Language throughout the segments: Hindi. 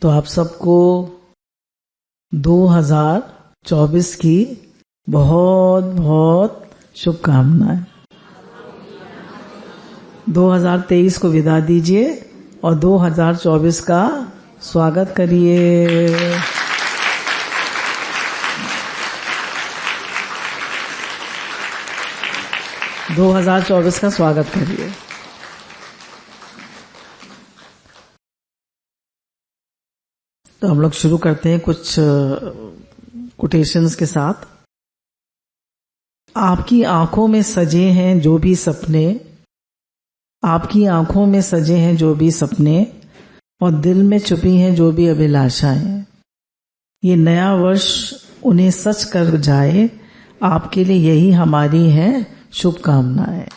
तो आप सबको 2024 की बहुत बहुत शुभकामनाएं। 2023 को विदा दीजिए और 2024 का स्वागत करिए। दो 2024 का स्वागत करिए। तो हम लोग शुरू करते हैं कुछ कोटेशंस के साथ। आपकी आंखों में सजे हैं जो भी सपने, आपकी आंखों में सजे हैं जो भी सपने, और दिल में छुपी हैं जो भी अभिलाषाएं। ये नया वर्ष उन्हें सच कर जाए, आपके लिए यही हमारी है शुभकामनाएं।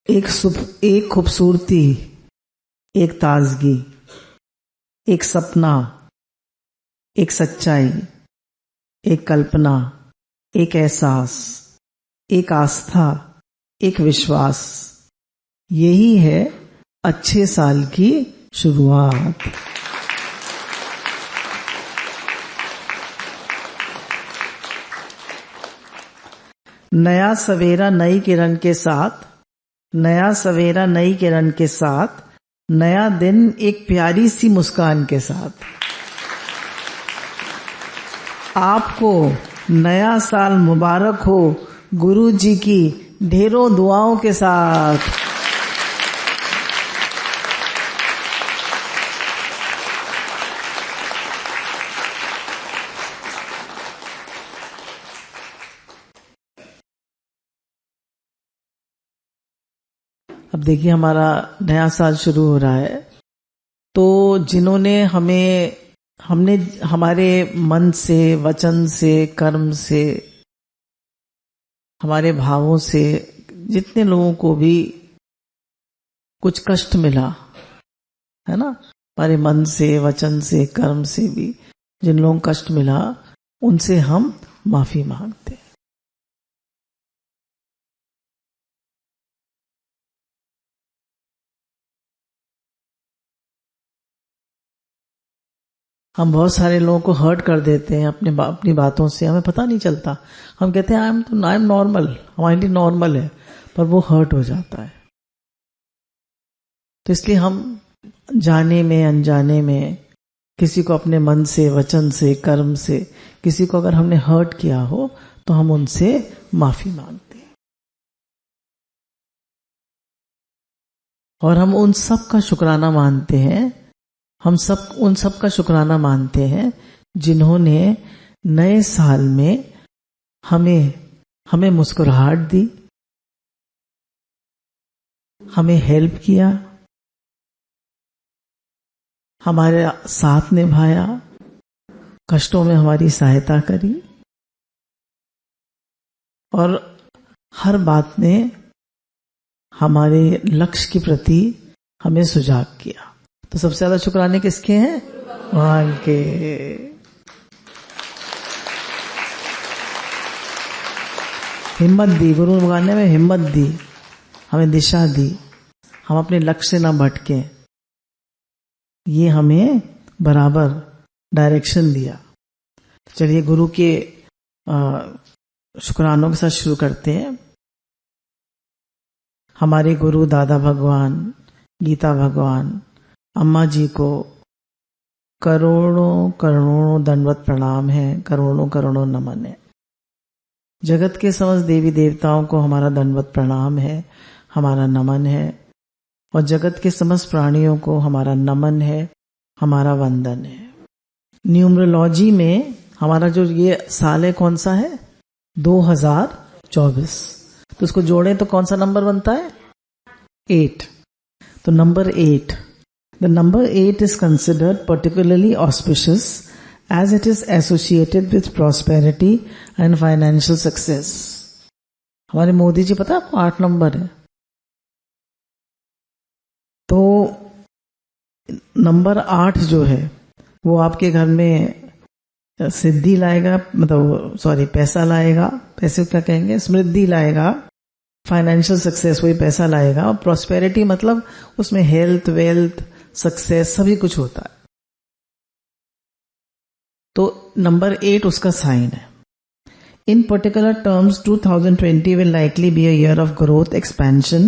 एक खूबसूरती, एक ताजगी, एक सपना, एक सच्चाई, एक कल्पना, एक एहसास, एक आस्था, एक विश्वास, यही है अच्छे साल की शुरुआत। नया सवेरा नई किरण के साथ, नया सवेरा नई किरण के साथ, नया दिन एक प्यारी सी मुस्कान के साथ। आपको नया साल मुबारक हो गुरु जी की ढेरों दुआओं के साथ। अब देखिए हमारा नया साल शुरू हो रहा है, तो जिन्होंने हमने हमारे मन से, वचन से, कर्म से, हमारे भावों से जितने लोगों को भी कुछ कष्ट मिला है ना, हमारे मन से, वचन से, कर्म से भी जिन लोगों को कष्ट मिला, उनसे हम माफी मांगते हैं। हम बहुत सारे लोगों को हर्ट कर देते हैं अपनी बातों से, हमें पता नहीं चलता। हम कहते हैं आई एम नॉर्मल, हमारे लिए नॉर्मल है, पर वो हर्ट हो जाता है। तो इसलिए हम जाने में अनजाने में किसी को अपने मन से, वचन से, कर्म से किसी को अगर हमने हर्ट किया हो तो हम उनसे माफी मांगते हैं। और हम उन सब का शुक्राना मानते हैं, उन सब का शुक्राना मानते हैं जिन्होंने नए साल में हमें मुस्कुराहट दी, हमें हेल्प किया, हमारे साथ निभाया, कष्टों में हमारी सहायता करी, और हर बात में हमारे लक्ष्य के प्रति हमें सुजाग किया। तो सबसे ज्यादा शुक्राने किसके हैं? भगवान के। हिम्मत दी, गुरु भगवान ने हमें हिम्मत दी, हमें दिशा दी, हम अपने लक्ष्य से ना भटके, ये हमें बराबर डायरेक्शन दिया। चलिए गुरु के शुक्रानों के साथ शुरू करते हैं। हमारे गुरु दादा भगवान, गीता भगवान, अम्मा जी को करोड़ों करोड़ों दंडवत प्रणाम है, करोड़ों करोड़ों नमन है। जगत के समस्त देवी देवताओं को हमारा दंडवत प्रणाम है, हमारा नमन है, और जगत के समस्त प्राणियों को हमारा नमन है, हमारा वंदन है। न्यूमरोलॉजी में हमारा जो ये साल है कौन सा है? 2024। तो उसको जोड़ें तो कौन सा नंबर बनता है? 8। तो number 8, the number 8 is considered particularly auspicious as it is associated with prosperity and financial success. हमारे मोदी जी पता है आपको 8 नंबर है। तो नंबर 8 जो है वो आपके घर में सिद्धि लाएगा, मतलब सॉरी पैसा लाएगा, पैसे क्या कहेंगे, समृद्धि लाएगा, फाइनेंशियल सक्सेस वही पैसा लाएगा। और प्रॉस्पेरिटी मतलब उसमें हेल्थ, वेल्थ, सक्सेस सभी कुछ होता है। तो नंबर 8 उसका साइन है। In particular terms, 2020 will likely be a year of growth, expansion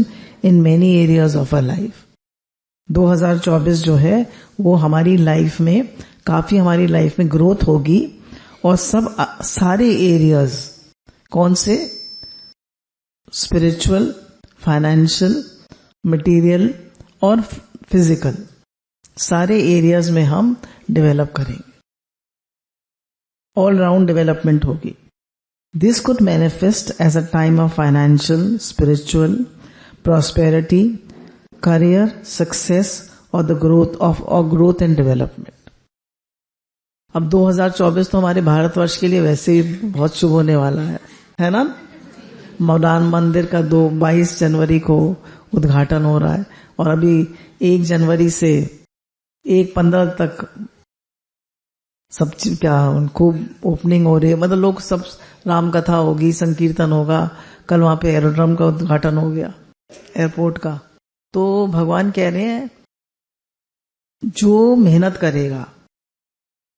in many areas of our life. 2024 जो है वो हमारी लाइफ में काफी, हमारी लाइफ में ग्रोथ होगी। और सारे एरियाज, कौन से, स्पिरिचुअल, फाइनेंशियल, मटेरियल और फिजिकल, सारे एरियाज में हम डेवलप करेंगे, ऑल राउंड डेवलपमेंट होगी। This could manifest as a time of financial, spiritual, prosperity, career, success or the growth and development. अब 2024 तो हमारे भारतवर्ष के लिए वैसे ही बहुत शुभ होने वाला है ना। राम मंदिर का 22 जनवरी को उद्घाटन हो रहा है और अभी 1 जनवरी से 1/15 तक सब चीज क्या खूब ओपनिंग हो रही है, मतलब लोग सब, राम कथा होगी, संकीर्तन होगा। कल वहां पे एरोड्रम का उद्घाटन हो गया, एयरपोर्ट का। तो भगवान कह रहे हैं जो मेहनत करेगा,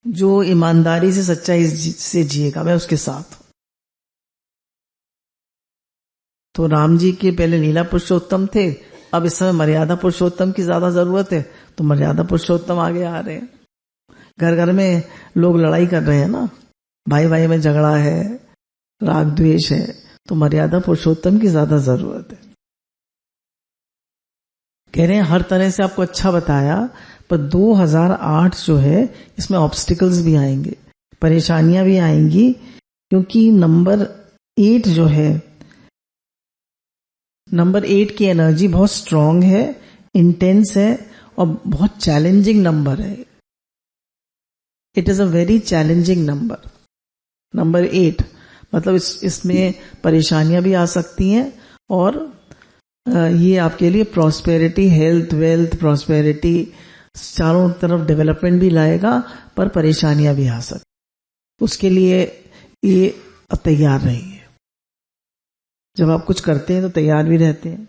जो ईमानदारी से, सच्चाई से जिएगा, मैं उसके साथ हूं। तो राम जी के पहले लीला पुरुषोत्तम थे, अब इस समय मर्यादा पुरुषोत्तम की ज्यादा जरूरत है, तो मर्यादा पुरुषोत्तम आगे आ रहे हैं। घर घर में लोग लड़ाई कर रहे हैं ना, भाई भाई में झगड़ा है, राग द्वेष है, तो मर्यादा पुरुषोत्तम की ज्यादा जरूरत है। कह रहे हैं हर तरह से आपको अच्छा बताया, पर 2008 जो है इसमें ऑब्स्टिकल्स भी आएंगे, परेशानियां भी आएंगी, क्योंकि नंबर 8 जो है, नंबर 8 की एनर्जी बहुत स्ट्रांग है, इंटेंस है और बहुत चैलेंजिंग नंबर है। It is a very challenging number, number 8। मतलब इसमें परेशानियां भी आ सकती हैं और ये आपके लिए प्रॉस्पेरिटी, हेल्थ, वेल्थ, प्रॉस्पेरिटी, चारों तरफ डेवलपमेंट भी लाएगा, पर परेशानियां भी आ सकती। उसके लिए ये तैयार रहिए। जब आप कुछ करते हैं तो तैयार भी रहते हैं।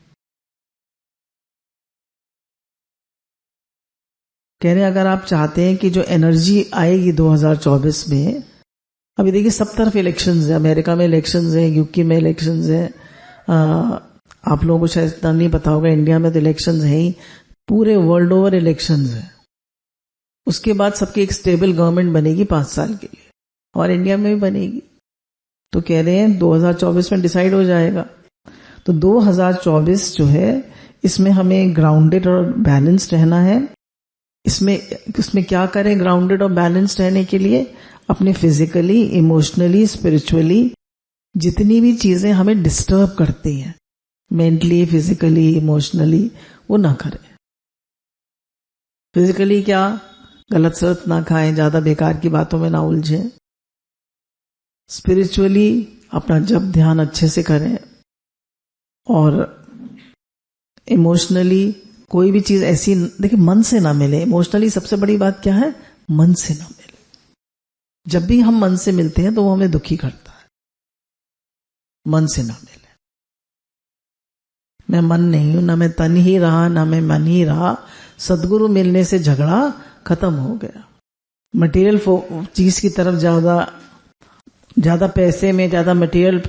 कह रहे हैं अगर आप चाहते हैं कि जो एनर्जी आएगी 2024 में, अभी देखिए सब तरफ इलेक्शंस है, अमेरिका में इलेक्शंस है, यूके में इलेक्शंस है, आप लोगों को शायद इतना नहीं पता होगा, इंडिया में तो इलेक्शंस है ही, पूरे वर्ल्ड ओवर इलेक्शंस है। उसके बाद सबकी एक स्टेबल गवर्नमेंट बनेगी 5 साल के लिए, और इंडिया में भी बनेगी। तो कह रहे हैं 2024 में डिसाइड हो जाएगा। तो 2024 जो है इसमें हमें ग्राउंडेड और बैलेंस्ड रहना है। इसमें क्या करें ग्राउंडेड और बैलेंस्ड रहने के लिए? अपने फिजिकली, इमोशनली, स्पिरिचुअली जितनी भी चीजें हमें डिस्टर्ब करती हैं, मेंटली, फिजिकली, इमोशनली, वो ना करें। फिजिकली क्या? गलत सलत ना खाएं, ज्यादा बेकार की बातों में ना उलझें। स्पिरिचुअली अपना जप ध्यान अच्छे से करें, और इमोशनली कोई भी चीज ऐसी, देखिए, मन से ना मिले। इमोशनली सबसे बड़ी बात क्या है? मन से ना मिले। जब भी हम मन से मिलते हैं तो वो हमें दुखी करता है। मन से ना मिले। मैं मन नहीं हूं, ना मैं तन ही रहा, ना मैं मन ही रहा। सदगुरु मिलने से झगड़ा खत्म हो गया। मटेरियल चीज की तरफ ज्यादा पैसे में, ज्यादा मटेरियल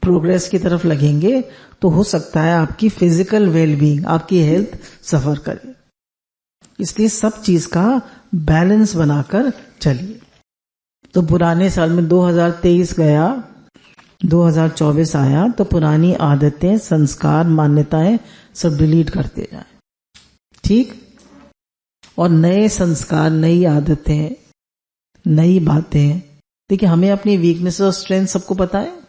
प्रोग्रेस की तरफ लगेंगे तो हो सकता है आपकी फिजिकल वेलबींग, आपकी हेल्थ सफर करे। इसलिए सब चीज का बैलेंस बनाकर चलिए। तो पुराने साल में 2023 गया, 2024 आया, तो पुरानी आदतें, संस्कार, मान्यताएं सब डिलीट करते जाएं, ठीक? और नए संस्कार, नई आदतें, नई बातें। देखिए, हमें अपनी वीकनेसेस और स्ट्रेंथ सबको पता है,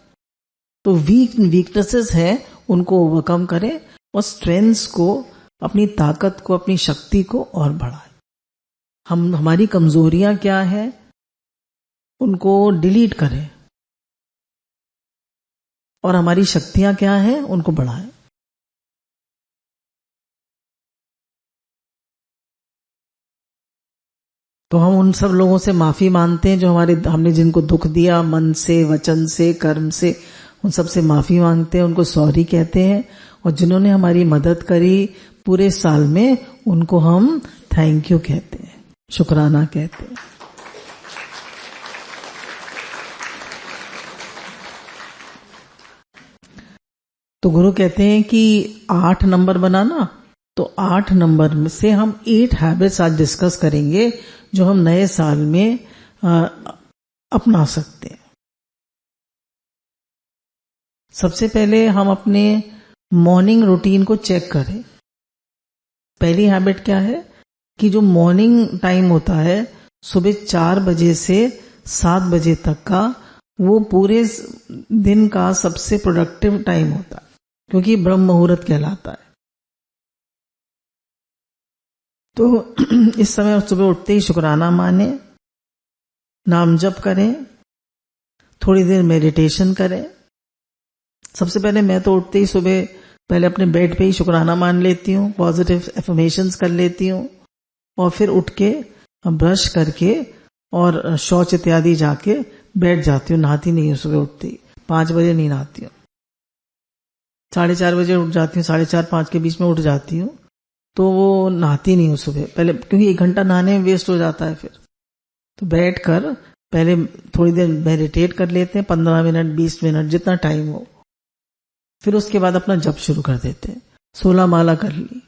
तो वीकनेसेस है उनको ओवरकम करें, और स्ट्रेंथ्स को, अपनी ताकत को, अपनी शक्ति को और बढ़ाएं। हमारी कमजोरियां क्या है उनको डिलीट करें, और हमारी शक्तियां क्या हैं उनको बढ़ाएं। तो हम उन सब लोगों से माफी मांगते हैं जो हमने जिनको दुख दिया, मन से, वचन से, कर्म से, उन सब से माफी मांगते हैं, उनको सॉरी कहते हैं। और जिन्होंने हमारी मदद करी पूरे साल में, उनको हम थैंक यू कहते हैं, शुक्राना कहते हैं। तो गुरु कहते हैं कि 8 नंबर बनाना, तो 8 नंबर में से हम 8 हैबिट्स आज डिस्कस करेंगे जो हम नए साल में अपना सकते हैं। सबसे पहले हम अपने मॉर्निंग रूटीन को चेक करें। पहली हैबिट क्या है कि जो मॉर्निंग टाइम होता है सुबह 4 बजे से 7 बजे तक का, वो पूरे दिन का सबसे प्रोडक्टिव टाइम होता है, क्योंकि ब्रह्म मुहूर्त कहलाता है। तो इस समय सुबह उठते ही शुक्राना माने, नाम जप करें, थोड़ी देर मेडिटेशन करें। सबसे पहले मैं तो उठते ही सुबह पहले अपने बेड पे ही शुक्राना मान लेती हूँ, पॉजिटिव एफर्मेशंस कर लेती हूँ, और फिर उठ के ब्रश करके और शौच इत्यादि जाके बैठ जाती हूँ। नहाती नहीं हूँ सुबह उठते ही, 5 बजे नहीं नहाती हूँ, 4:30 बजे उठ जाती हूँ, 4:30-5 के बीच में उठ जाती हूँ। तो वो नहाती नहीं हूँ सुबह पहले, क्योंकि 1 घंटा नहाने में वेस्ट हो जाता है। फिर तो बैठ कर पहले थोड़ी देर मेडिटेट कर लेते हैं, 15 मिनट 20 मिनट जितना टाइम हो। फिर उसके बाद अपना जप शुरू कर देते हैं, 16 माला कर ली।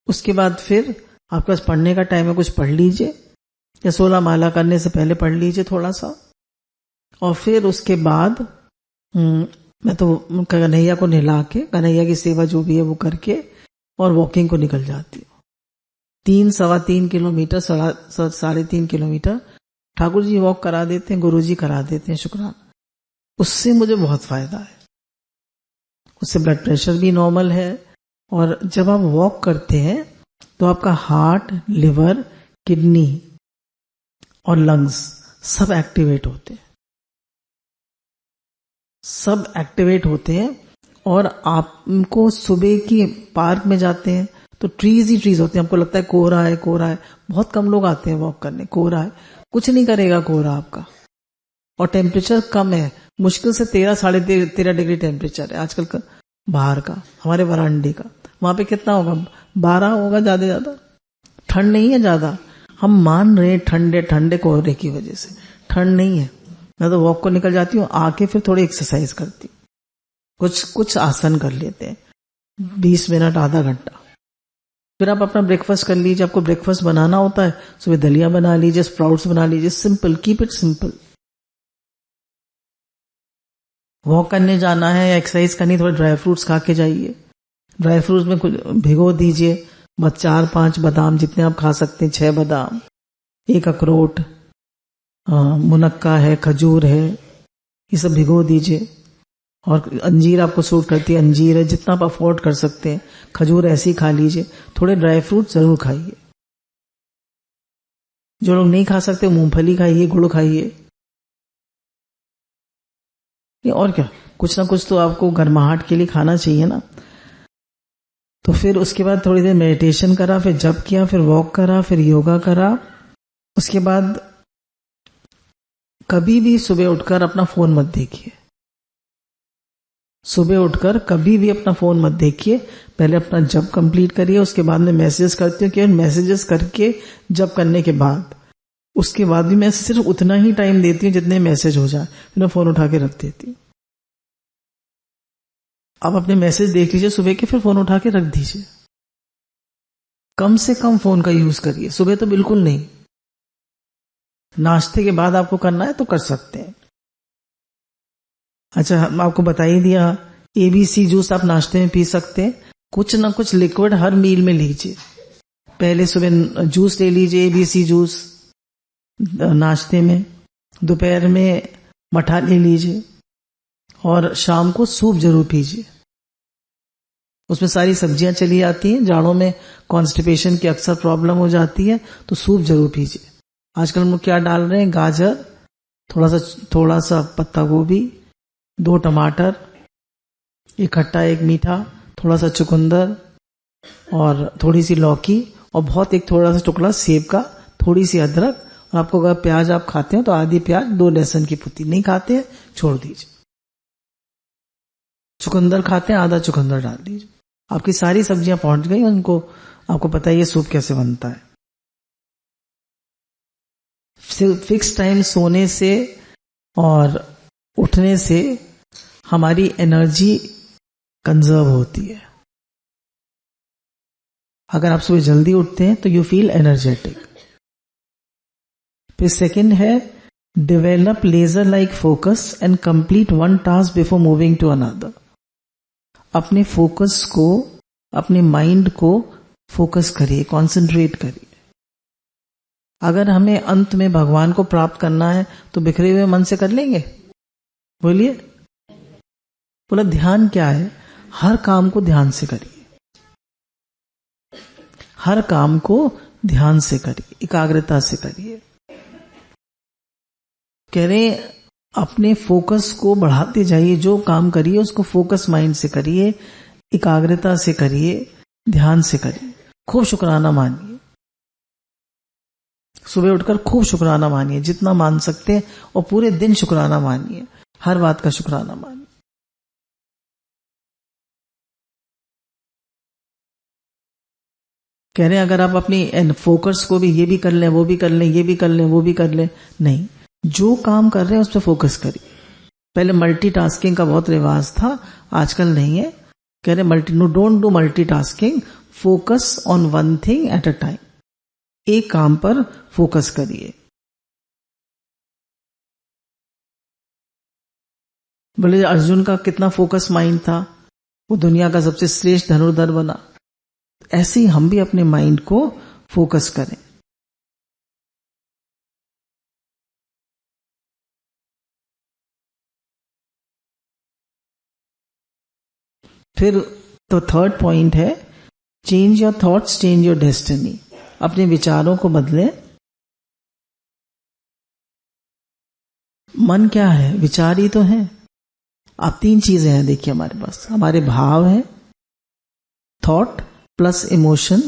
उसके बाद फिर आपके पास पढ़ने का टाइम है, कुछ पढ़ लीजिए, या 16 माला करने से पहले पढ़ लीजिए थोड़ा सा। और फिर उसके बाद मैं तो कन्हैया को नहला के, कन्हैया की सेवा जो भी है वो करके, और वॉकिंग को निकल जाती हूँ। 3-3.25 kilometre, 3.5 kilometre Thakur ji walk करा देते हैं, गुरु जी करा देते हैं, शुक्राना। उससे मुझे बहुत फायदा है, उससे ब्लड प्रेशर भी नॉर्मल है। और जब आप वॉक करते हैं तो आपका हार्ट, लिवर, किडनी और लंग्स सब एक्टिवेट होते हैं, सब एक्टिवेट होते हैं। और आपको सुबह की पार्क में जाते हैं तो ट्रीज ही ट्रीज होते हैं, आपको लगता है कोहरा है, कोहरा है। बहुत कम लोग आते हैं वॉक करने, कोहरा है, कुछ नहीं करेगा कोहरा आपका। और टेम्परेचर कम है, मुश्किल से 13-13.5 डिग्री टेम्परेचर है आजकल का बाहर का, हमारे वाराणसी का। वहां पे कितना होगा? 12 होगा ज्यादा। ठंड नहीं है ज्यादा, हम मान रहे ठंडे ठंडे कोहरे की वजह से, ठंड नहीं है। मैं तो वॉक को निकल जाती हूँ, आके फिर थोड़ी एक्सरसाइज करती हूँ, कुछ आसन कर लेते हैं, 20 मिनट आधा घंटा। फिर आप अपना ब्रेकफास्ट कर लीजिए। आपको ब्रेकफास्ट बनाना होता है, सुबह दलिया बना लीजिए, स्प्राउट्स बना लीजिए, simple, keep it simple. Walk करने जाना है या एक्सरसाइज करनी, थोड़े ड्राई फ्रूट्स खा के जाइए। ड्राई फ्रूट्स में कुछ भिगो दीजिए, बस 4-5 बादाम जितने आप खा सकते हैं, 6 बादाम, 1 अखरोट, मुनक्का है, खजूर है, ये सब भिगो दीजिए। और अंजीर आपको सूट करती है, अंजीर है, जितना आप अफोर्ड कर सकते हैं। खजूर ऐसे ही खा लीजिए, थोड़े ड्राई फ्रूट जरूर खाइए। जो लोग नहीं खा सकते मूंगफली खाइए, गुड़ खाइए। और क्या, कुछ ना कुछ तो आपको गर्माहट के लिए खाना चाहिए ना। तो फिर उसके बाद थोड़ी देर मेडिटेशन करा, फिर जप किया, फिर वॉक करा, फिर योगा करा। उसके बाद कभी भी सुबह उठकर अपना फोन मत देखिए, सुबह उठकर कभी भी अपना फोन मत देखिए। पहले अपना जप कंप्लीट करिए, उसके बाद में मैसेजेस करती हूँ, केवल मैसेजेस करके जप करने के बाद, उसके बाद भी मैं सिर्फ उतना ही टाइम देती हूँ जितने मैसेज हो जाए, फिर मैं फोन उठा के रख देती हूँ। आप अपने मैसेज देख लीजिए सुबह के, फिर फोन उठा के रख दीजिए। कम से कम फोन का यूज करिए, सुबह तो बिल्कुल नहीं। नाश्ते के बाद आपको करना है तो कर सकते हैं। अच्छा, हम आपको बता ही दिया, ABC जूस आप नाश्ते में पी सकते हैं। कुछ ना कुछ लिक्विड हर मील में लीजिए। पहले सुबह जूस ले लीजिए, ABC जूस नाश्ते में, दोपहर में मठा ले लीजिए, और शाम को सूप जरूर पीजिए। उसमें सारी सब्जियां चली आती हैं, जाड़ों में कॉन्स्टिपेशन की अक्सर प्रॉब्लम हो जाती है, तो सूप जरूर पीजिए। आजकल हम लोग क्या डाल रहे हैं? गाजर, थोड़ा सा पत्ता गोभी, 2 टमाटर, 1 खट्टा 1 मीठा, थोड़ा सा चुकंदर और थोड़ी सी लौकी, और बहुत एक थोड़ा सा टुकड़ा सेब का थोड़ी सी अदरक, और आपको अगर प्याज आप खाते हो तो आधी प्याज, 2 लहसुन की पुती, नहीं खाते हैं छोड़ दीजिए। चुकंदर खाते हैं, आधा चुकंदर डाल दीजिए। आपकी सारी सब्जियां पहुंच गई उनको। आपको पता है ये सूप कैसे बनता है। फिक्स टाइम सोने से और उठने से हमारी एनर्जी कंजर्व होती है। अगर आप सुबह जल्दी उठते हैं तो यू फील एनर्जेटिक। फिर सेकंड है develop laser like focus and complete one task before moving to another. अपने फोकस को, अपने माइंड को फोकस करिए, कंसंट्रेट करिए। अगर हमें अंत में भगवान को प्राप्त करना है तो बिखरे हुए मन से कर लेंगे? बोलिए। बोला ध्यान क्या है? हर काम को ध्यान से करिए, हर काम को ध्यान से करिए, एकाग्रता से करिए। कह रहे अपने फोकस को बढ़ाते जाइए, जो काम करिए उसको फोकस माइंड से करिए, एकाग्रता से करिए, ध्यान से करिए। खूब शुक्राना मानिए, सुबह उठकर खूब शुक्राना मानिए, जितना मान सकते हैं, और पूरे दिन शुक्राना मानिए, हर बात का शुक्राना मानिए। कह रहे हैं अगर आप अपनी फोकस को भी, ये भी कर लें, वो भी कर लें, ये भी कर लें, वो भी कर लें, नहीं, जो काम कर रहे हैं उस पर फोकस करिए। पहले मल्टीटास्किंग का बहुत रिवाज था, आजकल नहीं है। कह रहे don't do multitasking, focus on one thing at a time. एक काम पर फोकस करिए। बोले अर्जुन का कितना फोकस माइंड था, वो दुनिया का सबसे श्रेष्ठ धनुर्धर बना। ऐसे ही हम भी अपने माइंड को फोकस करें। फिर तो थर्ड पॉइंट है change your thoughts, change your destiny. अपने विचारों को बदलें। मन क्या है? विचार ही तो है। आप 3 चीजें हैं देखिए हमारे पास, हमारे भाव है, thought plus emotion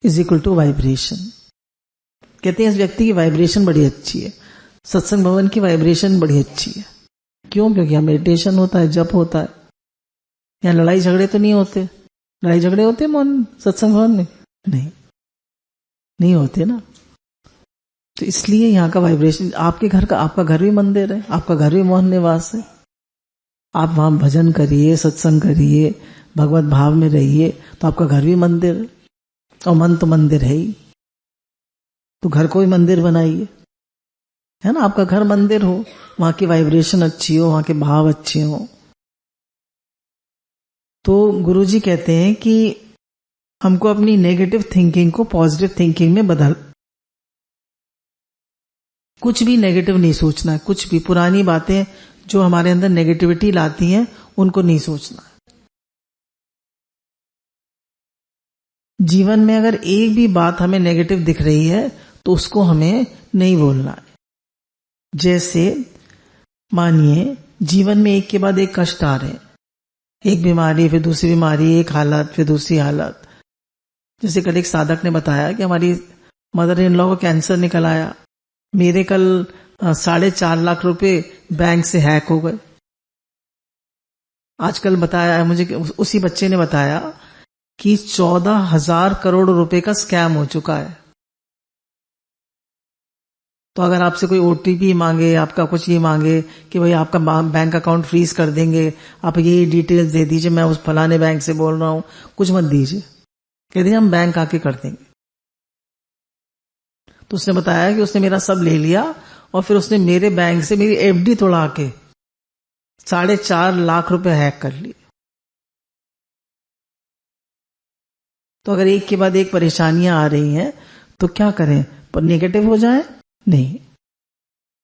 is equal to vibration. कहते हैं इस व्यक्ति की वाइब्रेशन बड़ी अच्छी है, सत्संग भवन की वाइब्रेशन बड़ी अच्छी है। क्यों? क्योंकि यहाँ मेडिटेशन होता है, जप होता है। यहाँ लड़ाई झगड़े तो नहीं होते। लड़ाई झगड़े होते मोहन सत्संग भवन में? नहीं होते ना। तो इसलिए यहाँ का वाइब्रेशन, आपके घर का, आपका घर भी मंदिर है, आपका घर भी मोहन निवास है। आप वहां भजन करिए, सत्संग करिए, भगवत भाव में रहिए, तो आपका घर भी मंदिर है। और मन तो मंदिर है ही, तो घर को भी मंदिर बनाइए, है ना। आपका घर मंदिर हो, वहां की वाइब्रेशन अच्छी हो, वहां के भाव अच्छे हो। तो गुरुजी कहते हैं कि हमको अपनी नेगेटिव थिंकिंग को पॉजिटिव थिंकिंग में बदल, कुछ भी नेगेटिव नहीं सोचना है। कुछ भी पुरानी बातें जो हमारे अंदर नेगेटिविटी लाती हैं उनको नहीं सोचना है। जीवन में अगर एक भी बात हमें नेगेटिव दिख रही है तो उसको हमें नहीं बोलना है। जैसे मानिए जीवन में एक के बाद एक कष्ट आ रहे हैं, एक बीमारी फिर दूसरी बीमारी, एक हालत फिर दूसरी हालत। जैसे कल एक साधक ने बताया कि हमारी मदर इन लॉ को कैंसर निकल आया, मेरे कल 4.5 लाख रुपए बैंक से हैक हो गए। आजकल बताया है मुझे, उसी बच्चे ने बताया कि 14,000 करोड़ रुपए का स्कैम हो चुका है। तो अगर आपसे कोई ओटीपी मांगे, आपका कुछ ये मांगे कि भाई आपका बैंक अकाउंट फ्रीज कर देंगे, आप ये डिटेल्स दे दीजिए, मैं उस फलाने बैंक से बोल रहा हूं, कुछ मत दीजिए, कह दीजिए हम बैंक आके कर देंगे। तो उसने बताया कि उसने मेरा सब ले लिया और फिर उसने मेरे बैंक से मेरी एफडी तोड़ा के 4.5 लाख रुपए हैक कर लिए। तो अगर एक के बाद एक परेशानियां आ रही हैं तो क्या करें? पर नेगेटिव हो जाए? नहीं,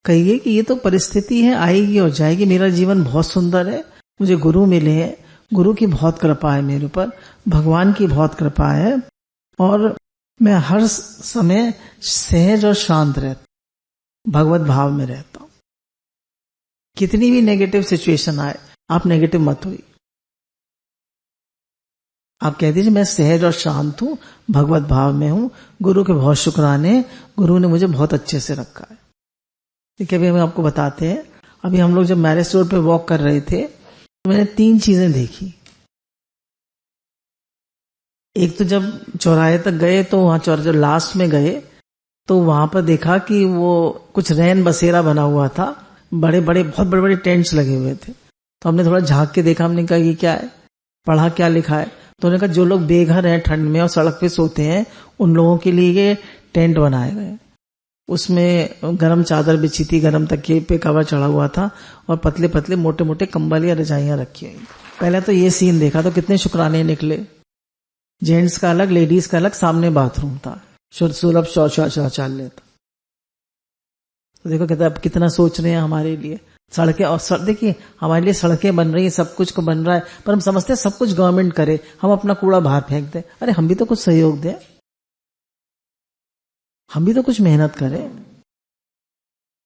कहिए कि ये तो परिस्थिति है, आएगी और जाएगी। मेरा जीवन बहुत सुंदर है, मुझे गुरु मिले हैं, गुरु की बहुत कृपा है मेरे ऊपर, भगवान की बहुत कृपा है, और मैं हर समय सहज और शांत रहता, भगवत भाव में रहता हूं। कितनी भी नेगेटिव सिचुएशन आए, आप नेगेटिव मत होइए। आप कह दीजिए मैं सहज और शांत हूं, भगवत भाव में हूं, गुरु के बहुत शुक्राने, गुरु ने मुझे बहुत अच्छे से रखा है। ठीक है, अभी हम आपको बताते हैं। अभी हम लोग जब मैरिज रोड पे वॉक कर रहे थे तो मैंने 3 चीजें देखी। एक तो जब चौराहे तक गए तो वहां चौराहे जो लास्ट में गए तो वहां पर देखा कि वो कुछ रैन बसेरा बना हुआ था, बड़े बड़े बहुत बड़े बड़े टेंट्स लगे हुए थे। तो हमने थोड़ा झांक के देखा, हमने कहा ये क्या है, पढ़ा क्या लिखा है। तो उन्होंने कहा जो लोग बेघर हैं, ठंड में और सड़क पे सोते हैं, उन लोगों के लिए ये टेंट बनाए गए। उसमें गरम चादर बिछी थी, गरम तकिए पे कवर चढ़ा हुआ था और पतले पतले मोटे मोटे कंबल या रजाइयां रखी हुई। पहले तो ये सीन देखा तो कितने शुक्राने निकले। जेंट्स का अलग, लेडीज का अलग, सामने बाथरूम था, सुलभ शौचालय था। तो देखो कितना सोच रहे हैं हमारे लिए। सड़कें, और देखिए हमारे लिए सड़कें बन रही है, सब कुछ को बन रहा है, पर हम समझते हैं सब कुछ गवर्नमेंट करे, हम अपना कूड़ा बाहर फेंक दें। अरे हम भी तो कुछ सहयोग दें, हम भी तो कुछ मेहनत करें।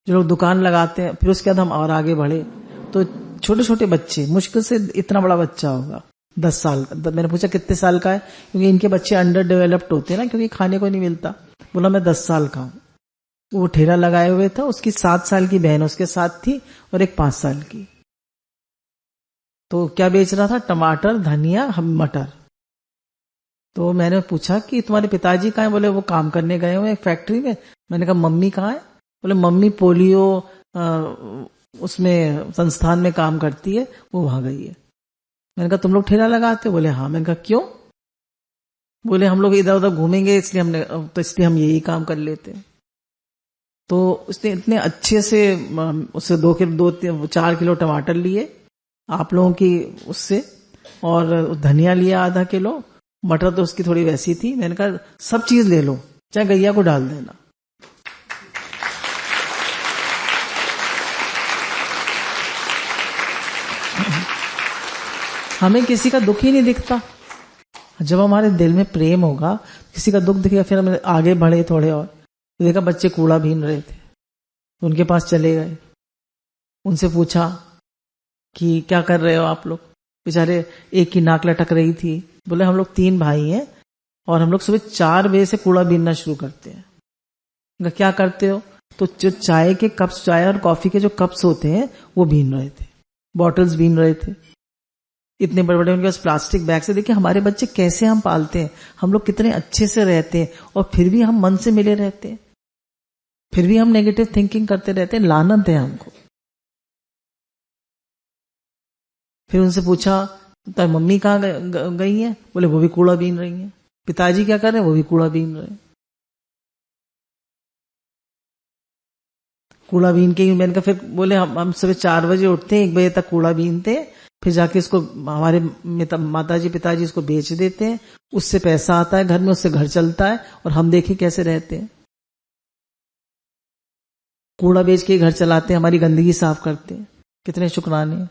जो लोग दुकान लगाते हैं, फिर उसके बाद हम और आगे बढ़े तो छोटे छोटे बच्चे, मुश्किल से इतना बड़ा बच्चा होगा 10 साल का। मैंने पूछा कितने साल का है, क्योंकि इनके बच्चे अंडर डेवलप्ड होते हैं ना, क्योंकि खाने को नहीं मिलता। बोला मैं 10 साल का हूं। वो ठेला लगाए हुए था, उसकी 7 साल की बहन उसके साथ थी और एक 5 साल की। तो क्या बेच रहा था, टमाटर, धनिया, मटर। तो मैंने पूछा कि तुम्हारे पिताजी कहाँ हैं? बोले वो काम करने गए हुए एक फैक्ट्री में। मैंने कहा मम्मी कहाँ है? बोले मम्मी पोलियो उसमें संस्थान में काम करती है, वो वहां गई है। मैंने कहा तुम लोग ठेला लगाते हो? बोले हाँ। मैंने कहा क्यों? बोले हम लोग इधर उधर घूमेंगे इसलिए हम यही काम कर लेते हैं। तो उसने इतने अच्छे से उससे 4 किलो टमाटर लिए आप लोगों की उससे, और धनिया लिया आधा किलो, मटर तो उसकी थोड़ी वैसी थी। मैंने कहा सब चीज ले लो, चाहे गैया को डाल देना। हमें किसी का दुख ही नहीं दिखता। जब हमारे दिल में प्रेम होगा, किसी का दुख दिखेगा, फिर हम आगे बढ़े थोड़े और। तो देखा बच्चे कूड़ा बीन रहे थे, उनके पास चले गए, उनसे पूछा कि क्या कर रहे हो आप लोग? बेचारे एक की नाक लटक रही थी। बोले हम लोग 3 भाई हैं और हम लोग सुबह 4 बजे से कूड़ा बीनना शुरू करते हैं। क्या करते हो? तो जो चाय के कप्स, चाय और कॉफी के जो कप्स होते हैं वो बीन रहे थे, बॉटल्स बीन रहे थे, इतने बड़े बड़े उनके पास प्लास्टिक बैग से। देखिए हमारे बच्चे कैसे हम पालते हैं, हम लोग कितने अच्छे से रहते हैं, और फिर भी हम मन से मिले रहते हैं, फिर भी हम नेगेटिव थिंकिंग करते रहते हैं। लानत है हमको। फिर उनसे पूछा तो मम्मी कहाँ गई है? बोले वो भी कूड़ा बीन रही है। पिताजी क्या कर रहे हैं? वो भी कूड़ा बीन रहे हैं। कूड़ा बीन के मैंने कहा, फिर बोले हम सुबह 4 बजे उठते हैं, 1 बजे तक कूड़ा बीनते हैं, फिर जाके इसको हमारे माताजी पिताजी इसको बेच देते हैं, उससे पैसा आता है घर में, उससे घर चलता है, और हम देखें कैसे रहते हैं। कूड़ा बेच के घर चलाते हैं, हमारी गंदगी साफ करते हैं, कितने शुक्राने।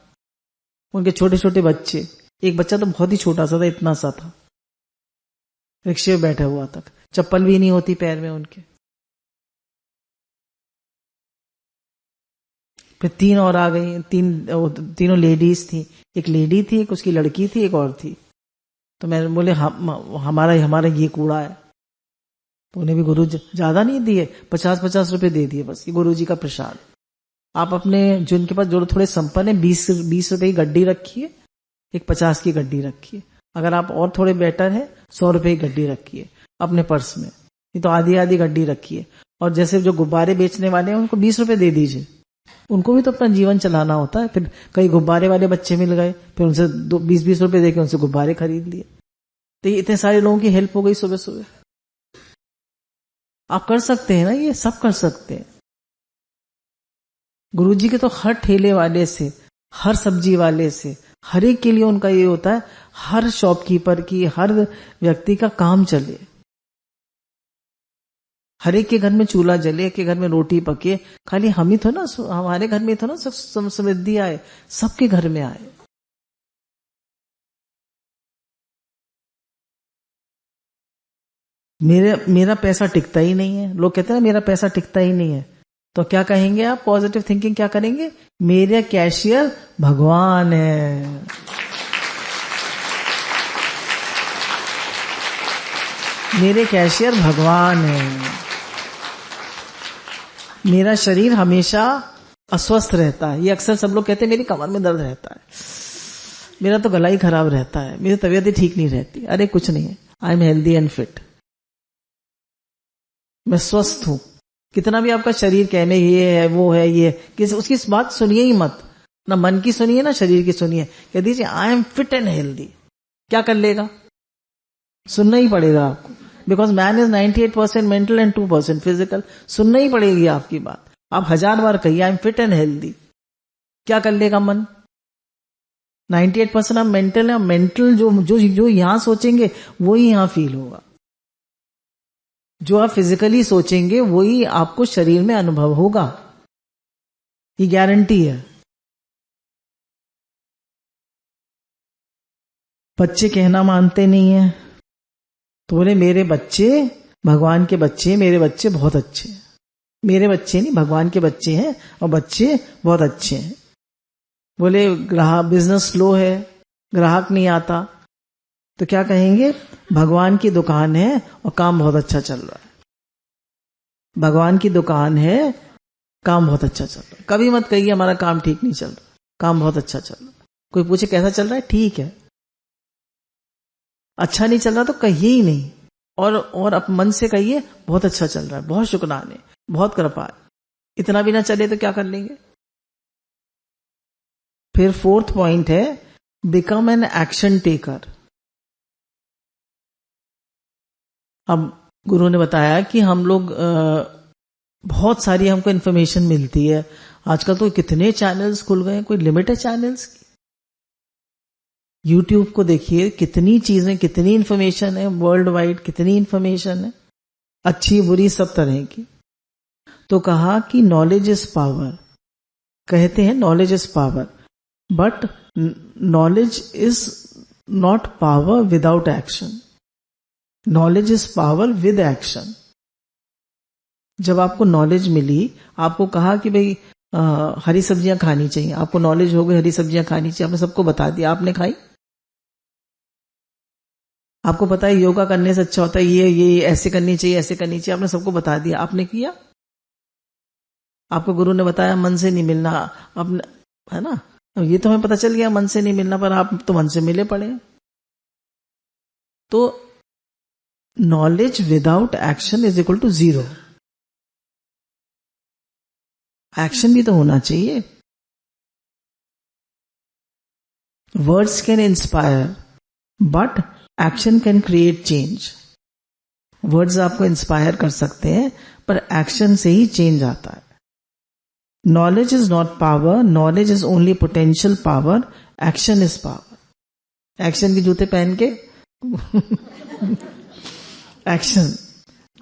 उनके छोटे छोटे बच्चे, एक बच्चा तो बहुत ही छोटा सा था, इतना सा था, रिक्शे में बैठा हुआ था, चप्पल भी नहीं होती पैर में उनके। फिर 3 और आ गई, तीनों लेडीज थी, एक लेडी थी, एक उसकी लड़की थी, एक और थी। तो मैंने बोले हमारा ये कूड़ा है। तो उन्हें भी गुरु ज्यादा नहीं दिए, 50-50 रुपए दे दिए बस, ये गुरु जी का प्रसाद। आप अपने जिनके पास जो थोड़े संपन्न है, 20 रुपए की गड्डी रखिए, एक 50 की गड्डी रखिए। अगर आप और थोड़े बेटर है, 100 रुपए की गड्डी रखिए अपने पर्स में, नहीं तो आधी आधी गड्डी रखिए। और जैसे जो गुब्बारे बेचने वाले हैं उनको 20 रुपए दे दीजिए, उनको भी तो अपना जीवन चलाना होता है। फिर कई गुब्बारे वाले बच्चे मिल गए, फिर उनसे 20-20 रुपए देके उनसे गुब्बारे खरीद लिए। तो इतने सारे लोगों की हेल्प हो गई सुबह सुबह। आप कर सकते हैं ना, ये सब कर सकते हैं। गुरुजी के तो हर ठेले वाले से, हर सब्जी वाले से, हर एक के लिए उनका ये होता है, हर शॉपकीपर की, हर व्यक्ति का काम चले, हर एक के घर में चूल्हा जले, एक के घर में रोटी पके। खाली हम ही तो ना, हमारे घर में तो ना सब समृद्धि आए, सबके घर में आए। मेरा पैसा टिकता ही नहीं है। लोग कहते हैं मेरा पैसा टिकता ही नहीं है, तो क्या कहेंगे आप? पॉजिटिव थिंकिंग क्या करेंगे? मेरे कैशियर भगवान है। मेरे कैशियर भगवान है। मेरा शरीर हमेशा अस्वस्थ रहता है। ये अक्सर सब लोग कहते हैं मेरी कमर में दर्द रहता है, मेरा तो गला ही खराब रहता है, मेरी तबीयत ही ठीक नहीं रहती। अरे कुछ नहीं है, I am healthy and fit, मैं स्वस्थ हूं। कितना भी आपका शरीर कहने ये है वो है ये, उसकी बात सुनिए ही मत, ना मन की सुनिए ना शरीर की सुनिए। कह दीजिए I am fit and healthy. क्या कर लेगा? सुनना ही पड़ेगा आपको, because man is 98% mental and 2% physical. सुनना ही पड़ेगी आपकी बात। आप 1000 बार कहिए I am fit and healthy, क्या कर लेगा मन? 98% आप मेंटल है। मेंटल जो यहां सोचेंगे वही यहां फील होगा। जो आप फिजिकली सोचेंगे वही आपको शरीर में अनुभव होगा, ये गारंटी है। बच्चे कहना मानते नहीं है, तो बोले मेरे बच्चे भगवान के बच्चे, मेरे बच्चे बहुत अच्छे हैं। मेरे बच्चे नहीं, भगवान के बच्चे हैं और बच्चे बहुत अच्छे हैं। बोले ग्राहक बिजनेस स्लो है, ग्राहक नहीं आता, तो क्या कहेंगे? भगवान की दुकान है और काम बहुत अच्छा चल रहा है। भगवान की दुकान है, काम बहुत अच्छा चल रहा है। कभी मत कहिए हमारा काम ठीक नहीं चल रहा, काम बहुत अच्छा चल रहा है। कोई पूछे कैसा चल रहा है, ठीक है। अच्छा नहीं चल रहा तो कहिए ही नहीं, और अब मन से कहिए बहुत अच्छा चल रहा है, बहुत शुक्राने, बहुत कृपा है। इतना भी ना चले तो क्या कर लेंगे? फिर 4th पॉइंट है बिकम एन एक्शन टेकर। अब गुरु ने बताया कि हम लोग बहुत सारी हमको इन्फॉर्मेशन मिलती है। आजकल तो कितने चैनल्स खुल गए हैं, कोई लिमिट है चैनल्स की? यूट्यूब को देखिए, कितनी चीजें, कितनी इन्फॉर्मेशन है, वर्ल्ड वाइड कितनी इन्फॉर्मेशन है, अच्छी बुरी सब तरह की। तो कहा कि नॉलेज इज पावर। कहते हैं knowledge is power, but knowledge is not power without action. Knowledge is power with action. जब आपको नॉलेज मिली, आपको कहा कि भाई हरी सब्जियां खानी चाहिए, आपको नॉलेज हो गई हरी सब्जियां खानी चाहिए, आपने सबको बता दिया, आपने खाई। आपको पता है योगा करने से अच्छा होता है, ये ऐसे करनी चाहिए, ऐसे करनी चाहिए, आपने सबको बता दिया, आपने किया। आपको गुरु ने बताया मन से नहीं मिलना, अपने, है ना? ये तो हमें पता चल गया मन से नहीं मिलना, पर आप तो मन से मिले पड़े। तो knowledge without action is equal to 0। Action भी तो होना चाहिए। Words can inspire but action can create change. Words आपको इंस्पायर कर सकते हैं, पर एक्शन से ही चेंज आता है। Knowledge is not power, knowledge is only potential power, action is power. Action के जूते पहन के एक्शन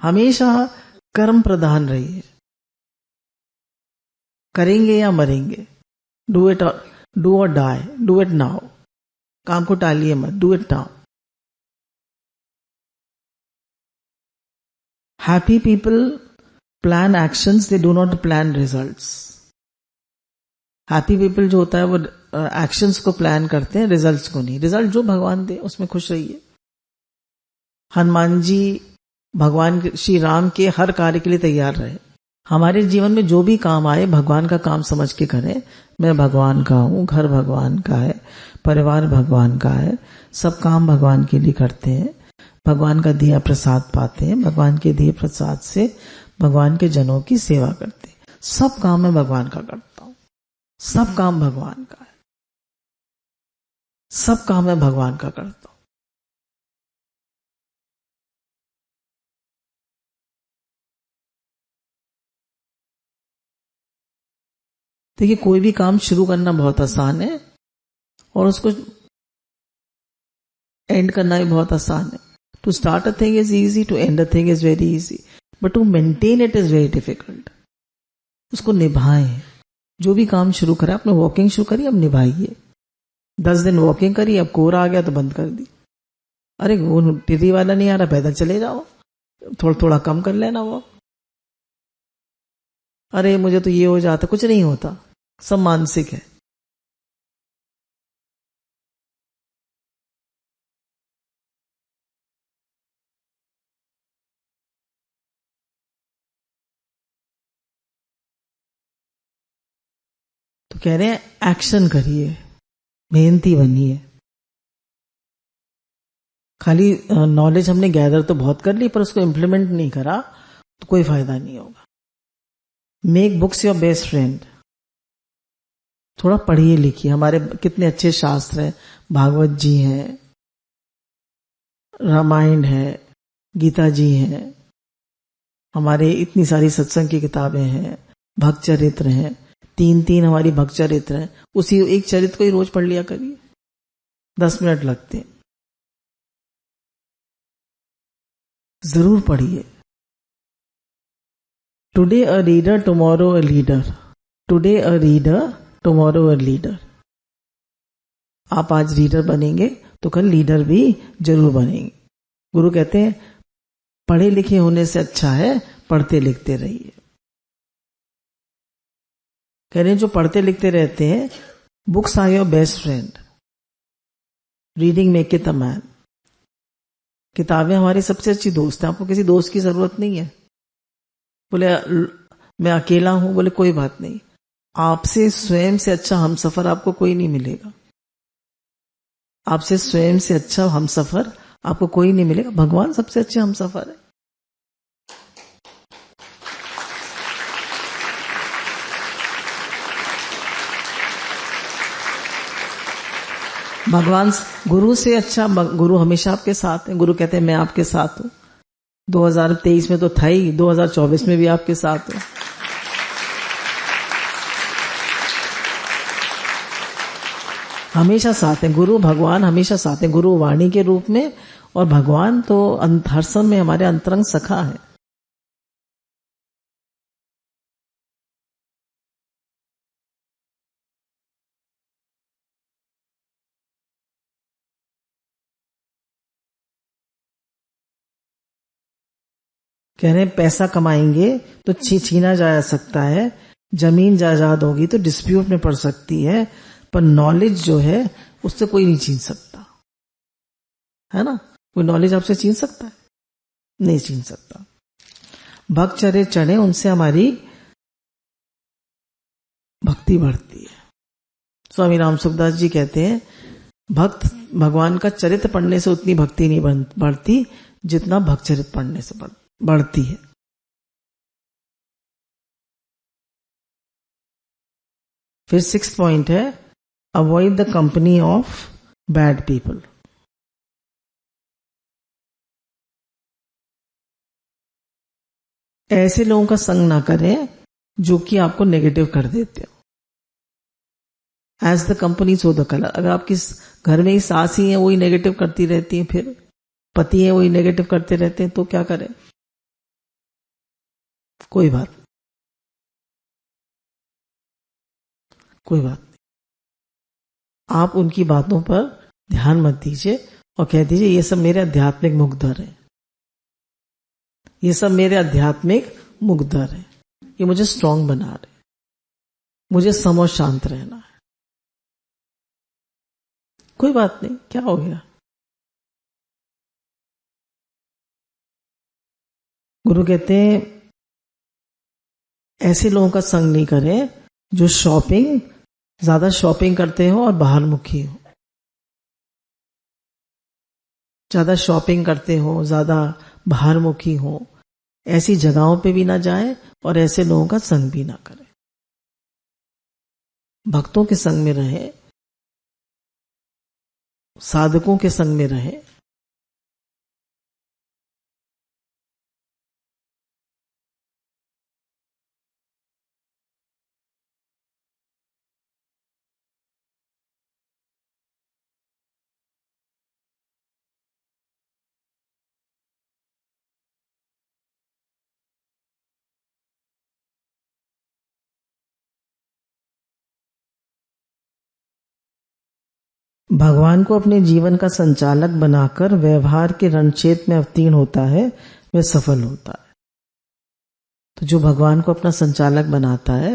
हमेशा कर्म प्रधान रही है। करेंगे या मरेंगे, डू इट, डू और डाई, डू इट नाउ। काम को टालिए मत, do it now. Happy people plan actions, they do not plan results. Happy people जो होता है वो एक्शंस को प्लान करते हैं, रिजल्ट्स को नहीं। रिजल्ट जो भगवान दे उसमें खुश रहिए। हनुमान जी भगवान श्री राम के हर कार्य के लिए तैयार रहे। हमारे जीवन में जो भी काम आए भगवान का काम समझ के करें। मैं भगवान का हूं, घर भगवान का है, परिवार भगवान का है, सब काम भगवान के लिए करते हैं, भगवान का दिया प्रसाद पाते हैं, भगवान के दिए प्रसाद से भगवान के जनों की सेवा करते हैं। सब काम मैं भगवान का करता हूं, सब काम भगवान का है, सब काम मैं भगवान का करता हूं। देखिए कोई भी काम शुरू करना बहुत आसान है और उसको एंड करना भी बहुत आसान है। To start a thing is easy, to end a thing is very easy, but to maintain it is very difficult. उसको निभाएं। जो भी काम शुरू करें, आपने वॉकिंग शुरू करी, अब निभाइए। 10 दिन वॉकिंग करी, अब कोहरा आ गया तो बंद कर दी। अरे वो टिर्री वाला नहीं आ रहा, पैदल चले जाओ, थोड़ा थोड़ा कम कर लेना वो। अरे मुझे तो ये हो जाता, कुछ नहीं होता, सब मानसिक है। कह रहे हैं एक्शन करिए, मेहनती बनिए। खाली नॉलेज हमने गैदर तो बहुत कर ली पर उसको इम्प्लीमेंट नहीं करा तो कोई फायदा नहीं होगा। Make books your best friend. थोड़ा पढ़िए लिखिए। हमारे कितने अच्छे शास्त्र हैं, भागवत जी हैं, रामायण है, गीता जी हैं, हमारे इतनी सारी सत्संग की किताबें हैं, भक्त चरित्र हैं, 3 हमारी भक्त चरित्र हैं। उसी एक चरित्र को ही रोज पढ़ लिया करिए, 10 मिनट लगते हैं। जरूर पढ़िए। Today a reader tomorrow a leader. Today a reader tomorrow a leader. आप आज रीडर बनेंगे तो कल लीडर भी जरूर बनेंगे। गुरु कहते हैं पढ़े लिखे होने से अच्छा है पढ़ते लिखते रहिए। कह रहे हैं जो पढ़ते लिखते रहते हैं, books are your best friend, reading make it a man. किताबें हमारी सबसे अच्छी दोस्त हैं। आपको किसी दोस्त की जरूरत नहीं है। बोले मैं अकेला हूं, बोले कोई बात नहीं, आपसे स्वयं से अच्छा हमसफर आपको कोई नहीं मिलेगा। आपसे स्वयं से अच्छा हमसफर आपको कोई नहीं मिलेगा। भगवान सबसे अच्छे हमसफर है। भगवान गुरु से अच्छा, गुरु हमेशा आपके साथ है। गुरु कहते हैं मैं आपके साथ हूं। 2023 में तो था ही, 2024 में भी आपके साथ हूं। हमेशा साथ है गुरु, भगवान हमेशा साथ है। गुरु वाणी के रूप में और भगवान तो हर समय हमारे अंतरंग सखा है। कह रहे हैं पैसा कमाएंगे तो छीना जा सकता है, जमीन जायदाद होगी तो डिस्प्यूट में पड़ सकती है, पर नॉलेज जो है उससे कोई नहीं छीन सकता, है ना। कोई नॉलेज आपसे छीन सकता है? नहीं छीन सकता। भक्त चरे चढ़े, उनसे हमारी भक्ति बढ़ती है। स्वामी राम सुखदास जी कहते हैं भक्त भगवान का चरित्र पढ़ने से उतनी भक्ति नहीं बढ़ती जितना भक्त चरित्र पढ़ने से बढ़ती है। फिर 6th पॉइंट है avoid the company of bad people. ऐसे लोगों का संग ना करें जो कि आपको नेगेटिव कर देते हो। As the company so the colour. अगर आपकी घर में ही सास ही है वही नेगेटिव करती रहती है, फिर पति है वही नेगेटिव करते रहते हैं, तो क्या करें? कोई बात नहीं, कोई बात नहीं। आप उनकी बातों पर ध्यान मत दीजिए और कह दीजिए ये सब मेरे आध्यात्मिक मुखदर है, ये सब मेरे आध्यात्मिक मुखदर है, ये मुझे स्ट्रांग बना रहे, मुझे सम और शांत रहना है। कोई बात नहीं, क्या हो गया? गुरु कहते हैं ऐसे लोगों का संग नहीं करें जो ज्यादा शॉपिंग करते हो और बाहर मुखी हो। ज्यादा शॉपिंग करते हो, ज्यादा बाहर मुखी हो, ऐसी जगहों पे भी ना जाए और ऐसे लोगों का संग भी ना करें। भक्तों के संग में रहे, साधकों के संग में रहे। भगवान को अपने जीवन का संचालक बनाकर व्यवहार के रणक्षेत्र में अवतीर्ण होता है वह सफल होता है। तो जो भगवान को अपना संचालक बनाता है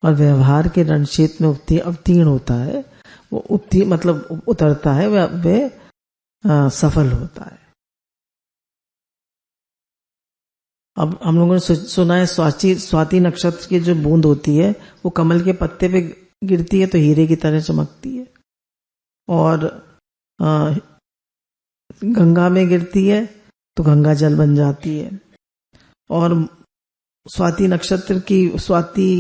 और व्यवहार के रणक्षेत्र में अवतीर्ण होता है, वो मतलब उतरता है, वह सफल होता है। अब हम लोगों ने सुना है स्वाति नक्षत्र की जो बूंद होती है वो कमल के पत्ते पे गिरती है तो हीरे की तरह चमकती है, और गंगा में गिरती है तो गंगा जल बन जाती है, और स्वाति नक्षत्र की स्वाति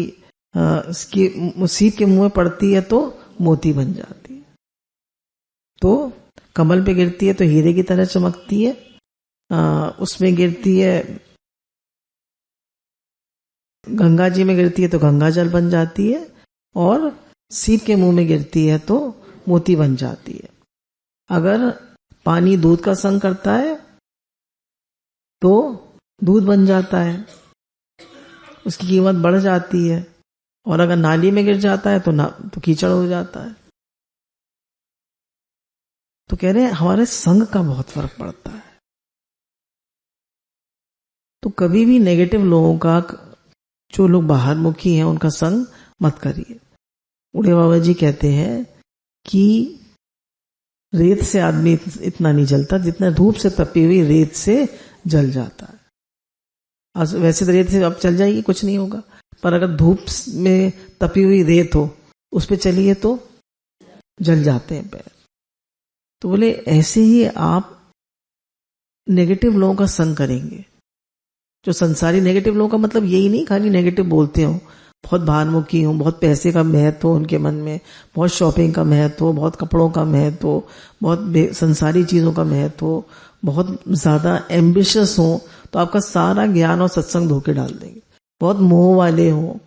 सीप के मुंह में पड़ती है तो मोती बन जाती है। तो कमल पे गिरती है तो हीरे की तरह चमकती है, उसमें गिरती है, गंगा जी में गिरती है तो गंगा जल बन जाती है, और सीप के मुंह में गिरती है तो मोती बन जाती है। अगर पानी दूध का संग करता है तो दूध बन जाता है, उसकी कीमत बढ़ जाती है, और अगर नाली में गिर जाता है तो कीचड़ हो जाता है। तो कह रहे हैं हमारे संग का बहुत फर्क पड़ता है। तो कभी भी नेगेटिव लोगों का, जो लोग बाहर मुखी हैं, उनका संग मत करिए। उड़े बाबा जी कहते हैं कि रेत से आदमी इतना नहीं जलता जितना धूप से तपी हुई रेत से जल जाता है। वैसे तो रेत से अब चल जाएगी, कुछ नहीं होगा, पर अगर धूप में तपी हुई रेत हो उस पे चलिए तो जल जाते हैं पैर। तो बोले ऐसे ही आप नेगेटिव लोगों का संग करेंगे, जो संसारी नेगेटिव लोगों का मतलब यही नहीं खाली नेगेटिव बोलते हो, बहुत बाहरमुखी हो, बहुत पैसे का महत्व हो उनके मन में, बहुत शॉपिंग का महत्व हो, बहुत कपड़ों का महत्व हो, बहुत संसारी चीजों का महत्व हो, बहुत ज्यादा एम्बिशियस हो, तो आपका सारा ज्ञान और सत्संग धोखे डाल देंगे। बहुत मोह वाले हो,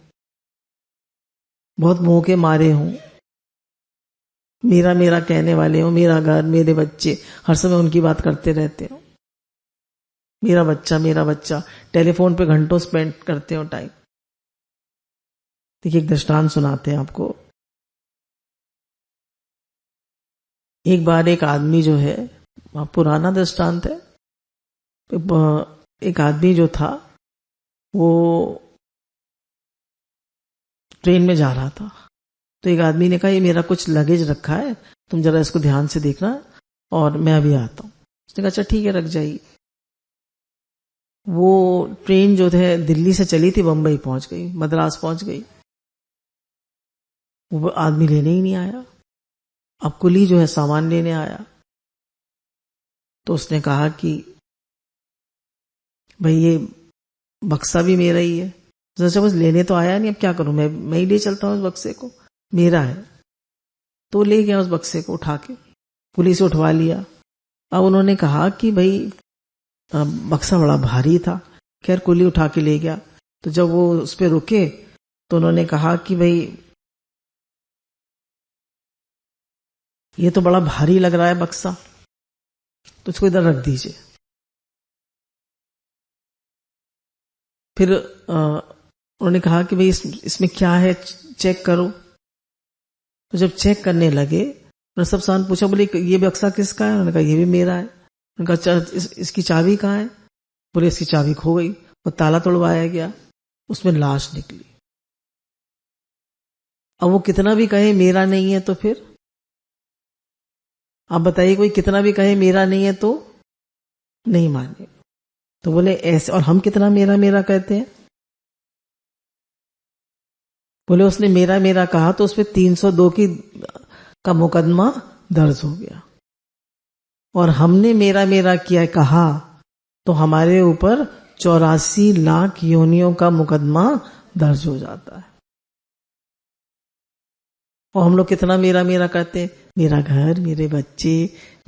बहुत मोह के मारे हो, मेरा मेरा कहने वाले हो, मेरा घर, मेरे बच्चे, हर समय उनकी बात करते रहते हो, मेरा बच्चा, टेलीफोन पे घंटों स्पेंड करते हो टाइम। देखिए एक दृष्टांत सुनाते हैं आपको। एक बार एक आदमी जो है, पुराना दृष्टांत है, एक आदमी जो था वो ट्रेन में जा रहा था, तो एक आदमी ने कहा ये मेरा कुछ लगेज रखा है, तुम जरा इसको ध्यान से देखना और मैं अभी आता हूं। उसने कहा अच्छा ठीक है, रख जाइए। वो ट्रेन जो है दिल्ली से चली थी, बंबई पहुंच गई, मद्रास पहुंच गई। वो आदमी लेने ही नहीं आया। अब कुली जो है सामान लेने आया, तो उसने कहा कि भाई ये बक्सा भी मेरा ही है। सोचा बस लेने तो आया नहीं, अब क्या करूं, मैं ही ले चलता हूं उस बक्से को, मेरा है। तो ले गया उस बक्से को उठा के, पुलिस से उठवा लिया। अब उन्होंने कहा कि भाई बक्सा बड़ा भारी था, खैर कुली उठा के ले गया। तो जब वो उस पर रुके तो उन्होंने कहा कि भाई ये तो बड़ा भारी लग रहा है बक्सा, तो इसको इधर रख दीजिए। फिर उन्होंने कहा कि भाई इसमें क्या है, चेक करो। तो जब चेक करने लगे, उन्होंने सब सामान पूछा, बोले ये बक्सा किसका है? उन्होंने कहा ये भी मेरा है। उन्होंने कहा इसकी चाबी कहाँ है? बोले इसकी चाबी खो गई। वो ताला तोड़वाया गया, उसमें लाश निकली। अब वो कितना भी कहे मेरा नहीं है, तो फिर आप बताइए, कोई कितना भी कहे मेरा नहीं है तो नहीं माने। तो बोले ऐसे, और हम कितना मेरा मेरा कहते हैं। बोले उसने मेरा मेरा कहा तो उसपे 302 का मुकदमा दर्ज हो गया, और हमने मेरा मेरा किया कहा तो हमारे ऊपर 84 लाख योनियों का मुकदमा दर्ज हो जाता है। और हम लोग कितना मेरा मेरा कहते हैं, मेरा घर, मेरे बच्चे,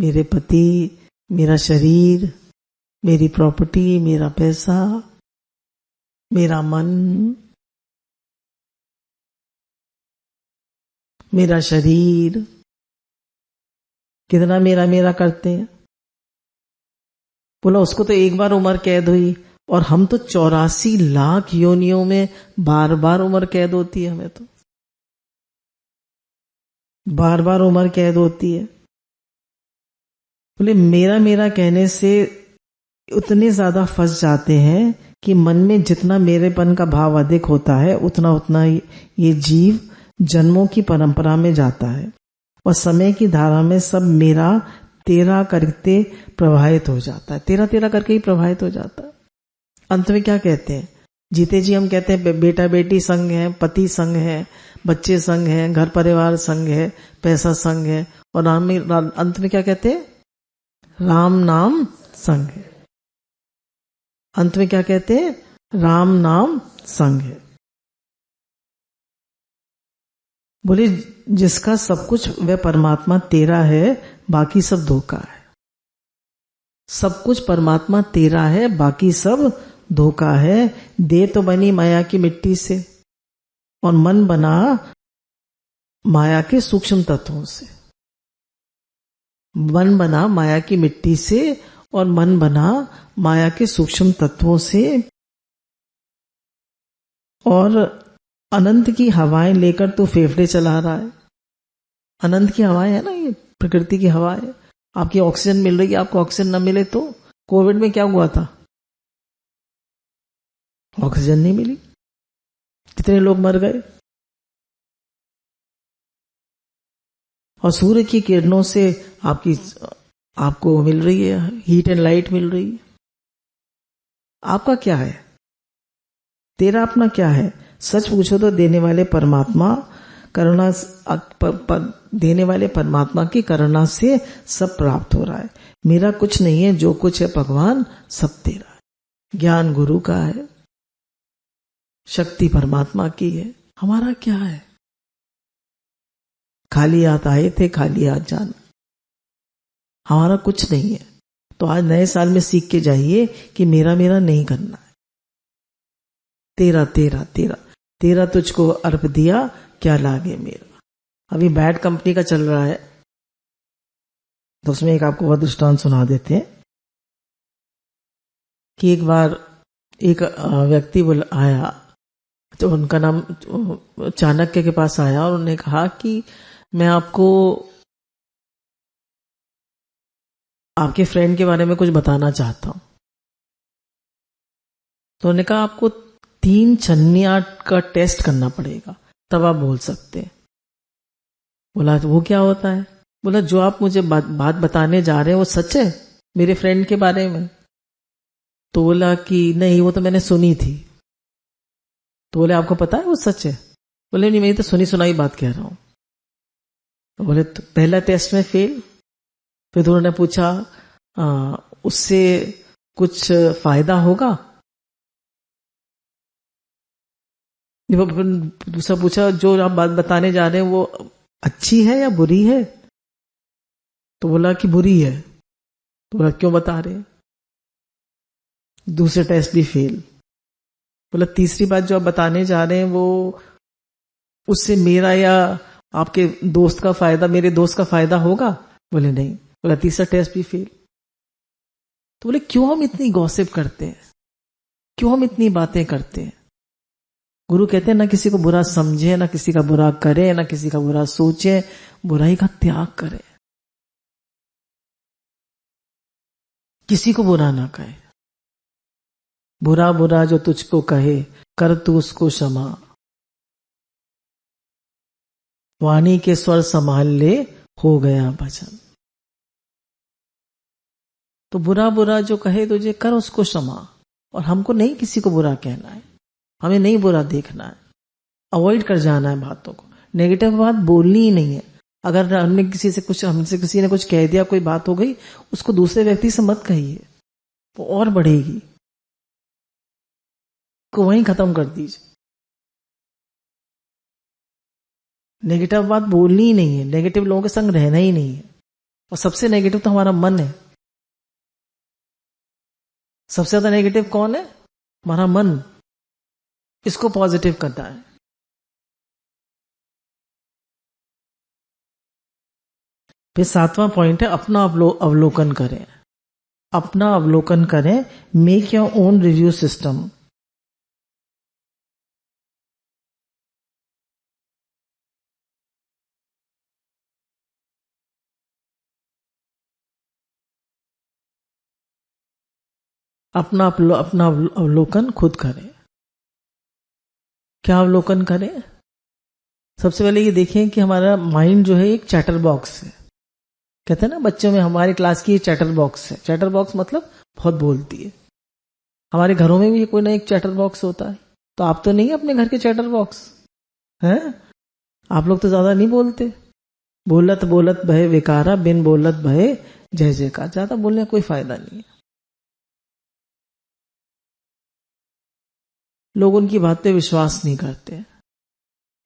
मेरे पति, मेरा शरीर, मेरी प्रॉपर्टी, मेरा पैसा, मेरा मन, मेरा शरीर, कितना मेरा मेरा करते हैं। बोला उसको तो एक बार उम्र कैद हुई, और हम तो 84 लाख योनियों में बार बार उम्र कैद होती है। हमें तो बार बार उम्र कैद होती है। बोले मेरा मेरा कहने से उतने ज्यादा फंस जाते हैं कि मन में जितना मेरेपन का भाव अधिक होता है, उतना उतना ये जीव जन्मों की परंपरा में जाता है, और समय की धारा में सब मेरा तेरा करते प्रवाहित हो जाता है। तेरा तेरा करके ही प्रवाहित हो जाता है। अंत में क्या कहते हैं, जीते जी हम कहते हैं बेटा बेटी संग है, पति संग है, बच्चे संग है, घर परिवार संग है, पैसा संग है, और अंत में क्या कहते हैं? राम नाम संग है। अंत में क्या कहते हैं? राम नाम संग है। बोले जिसका सब कुछ वह परमात्मा तेरा है, बाकी सब धोखा है। सब कुछ परमात्मा तेरा है, बाकी सब धोखा है। देह तो बनी माया की मिट्टी से, और मन बना माया के सूक्ष्म तत्वों से। मन बना माया की मिट्टी से, और मन बना माया के सूक्ष्म तत्वों से। और अनंत की हवाएं लेकर तू फेफड़े चला रहा है। अनंत की हवाएं है ना, ये प्रकृति की हवा है। आपकी ऑक्सीजन मिल रही है, आपको ऑक्सीजन न मिले तो? कोविड में क्या हुआ था? ऑक्सीजन नहीं मिली, कितने लोग मर गए। और सूर्य की किरणों से आपको मिल रही है हीट एंड लाइट मिल रही है। आपका क्या है? तेरा अपना क्या है? सच पूछो तो देने वाले परमात्मा करुणा देने वाले परमात्मा की करुणा से सब प्राप्त हो रहा है। मेरा कुछ नहीं है, जो कुछ है भगवान सब तेरा है। ज्ञान गुरु का है, शक्ति परमात्मा की है। हमारा क्या है? खाली हाथ आए थे, खाली हाथ जाना। हमारा कुछ नहीं है। तो आज नए साल में सीख के जाइए कि मेरा मेरा नहीं करना है। तेरा तेरा तेरा तेरा तुझको अर्प दिया, क्या लागे मेरा। अभी बैड कंपनी का चल रहा है, तो उसमें एक आपको वह दृष्टांत सुना देते हैं कि एक बार एक व्यक्ति आया, तो उनका नाम चाणक्य के पास आया, और उन्होंने कहा कि मैं आपको आपके फ्रेंड के बारे में कुछ बताना चाहता हूं। तो उन्होंने कहा आपको 3 छन्नियां का टेस्ट करना पड़ेगा, तब आप बोल सकते हैं। बोला वो क्या होता है? बोला जो आप मुझे बात बताने जा रहे हैं वो सच है मेरे फ्रेंड के बारे में? तो बोला कि नहीं, वो तो मैंने सुनी थी। तो बोले आपको पता है वो सच है? बोले नहीं, मैं तो सुनी सुनाई बात कह रहा हूं। तो बोले तो पहला टेस्ट में फेल। फिर उन्होंने पूछा उससे कुछ फायदा होगा? दूसरा पूछा जो आप बात बताने जा रहे हैं वो अच्छी है या बुरी है? तो बोला कि बुरी है। तो बोला क्यों बता रहे? दूसरे टेस्ट भी फेल। बोला तीसरी बात जो आप बताने जा रहे हैं वो उससे मेरा या आपके दोस्त का फायदा, मेरे दोस्त का फायदा होगा? बोले नहीं। बोला तीसरा टेस्ट भी फेल। तो बोले क्यों हम इतनी गॉसिप करते हैं, क्यों हम इतनी बातें करते हैं? गुरु कहते हैं ना किसी को बुरा समझे, ना किसी का बुरा करे, ना किसी का बुरा सोचे, बुराई का त्याग करे, किसी को बुरा ना कहे। बुरा बुरा जो तुझको कहे, कर तू उसको क्षमा। वाणी के स्वर संभाल ले, हो गया भजन। तो बुरा बुरा जो कहे तुझे, कर उसको क्षमा। और हमको नहीं किसी को बुरा कहना है, हमें नहीं बुरा देखना है, अवॉइड कर जाना है बातों को। नेगेटिव बात बोलनी ही नहीं है। अगर हमने हमसे किसी ने कुछ कह दिया, कोई बात हो गई, उसको दूसरे व्यक्ति से मत कहिए, वो और बढ़ेगी, को वहीं खत्म कर दीजिए। नेगेटिव बात बोलनी ही नहीं है, नेगेटिव लोगों के संग रहना ही नहीं है। और सबसे नेगेटिव तो हमारा मन है। सबसे ज्यादा नेगेटिव कौन है? हमारा मन। इसको पॉजिटिव करता है। फिर 7वां पॉइंट है अपना अवलोकन करें। अपना अवलोकन करें, make your own review system. अपना अवलोकन खुद करें। क्या अवलोकन करें? सबसे पहले ये देखें कि हमारा माइंड जो है एक चैटर बॉक्स है। कहते हैं ना बच्चों में, हमारी क्लास की चैटर बॉक्स है। चैटर बॉक्स मतलब बहुत बोलती है। हमारे घरों में भी कोई ना एक चैटर बॉक्स होता है। तो आप तो नहीं है अपने घर के चैटर बॉक्स हैं? आप लोग तो ज्यादा नहीं बोलते। बोलत बोलत भय विकारा, बिन बोलत भय जय जयकार। ज्यादा बोलने का कोई फायदा नहीं है। लोग उनकी बात पे विश्वास नहीं करते।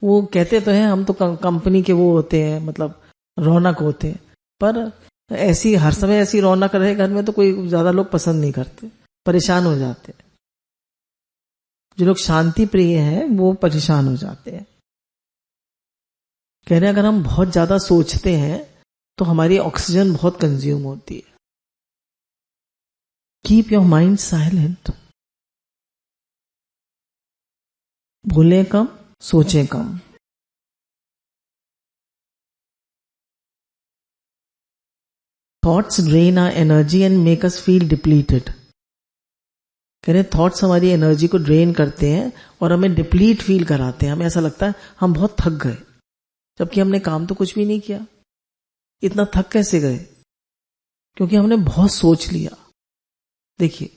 वो कहते तो हैं हम तो कंपनी के वो होते हैं, मतलब रौनक होते हैं, पर ऐसी हर समय ऐसी रौनक रहे घर में तो कोई ज्यादा लोग पसंद नहीं करते, परेशान हो जाते हैं। जो लोग शांति प्रिय हैं वो परेशान हो जाते हैं। कह रहे हैं अगर हम बहुत ज्यादा सोचते हैं तो हमारी ऑक्सीजन बहुत कंज्यूम होती है। Keep your mind silent. भूलें कम, सोचें कम। Thoughts drain our energy and make us feel depleted. कह रहे थॉट्स हमारी एनर्जी को ड्रेन करते हैं और हमें डिप्लीट फील कराते हैं। हमें ऐसा लगता है हम बहुत थक गए, जबकि हमने काम तो कुछ भी नहीं किया। इतना थक कैसे गए? क्योंकि हमने बहुत सोच लिया। देखिए,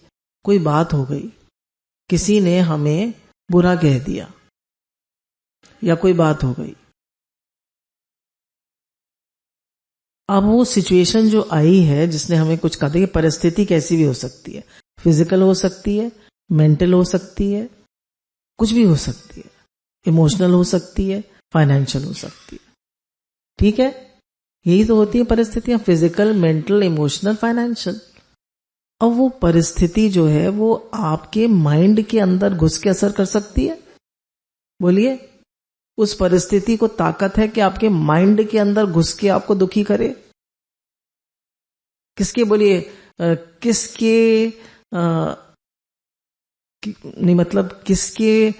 कोई बात हो गई, किसी ने हमें बुरा कह दिया या कोई बात हो गई, अब वो सिचुएशन जो आई है जिसने हमें कुछ कहा, देखिए परिस्थिति कैसी भी हो सकती है, फिजिकल हो सकती है, मेंटल हो सकती है, कुछ भी हो सकती है, इमोशनल हो सकती है, फाइनेंशियल हो सकती है। ठीक है, यही तो होती है परिस्थितियां, फिजिकल, मेंटल, इमोशनल, फाइनेंशियल। अब वो परिस्थिति जो है वो आपके माइंड के अंदर घुस के असर कर सकती है। बोलिए, उस परिस्थिति को ताकत है कि आपके माइंड के अंदर घुस के आपको दुखी करे? किसके, बोलिए किसके नहीं, मतलब किसके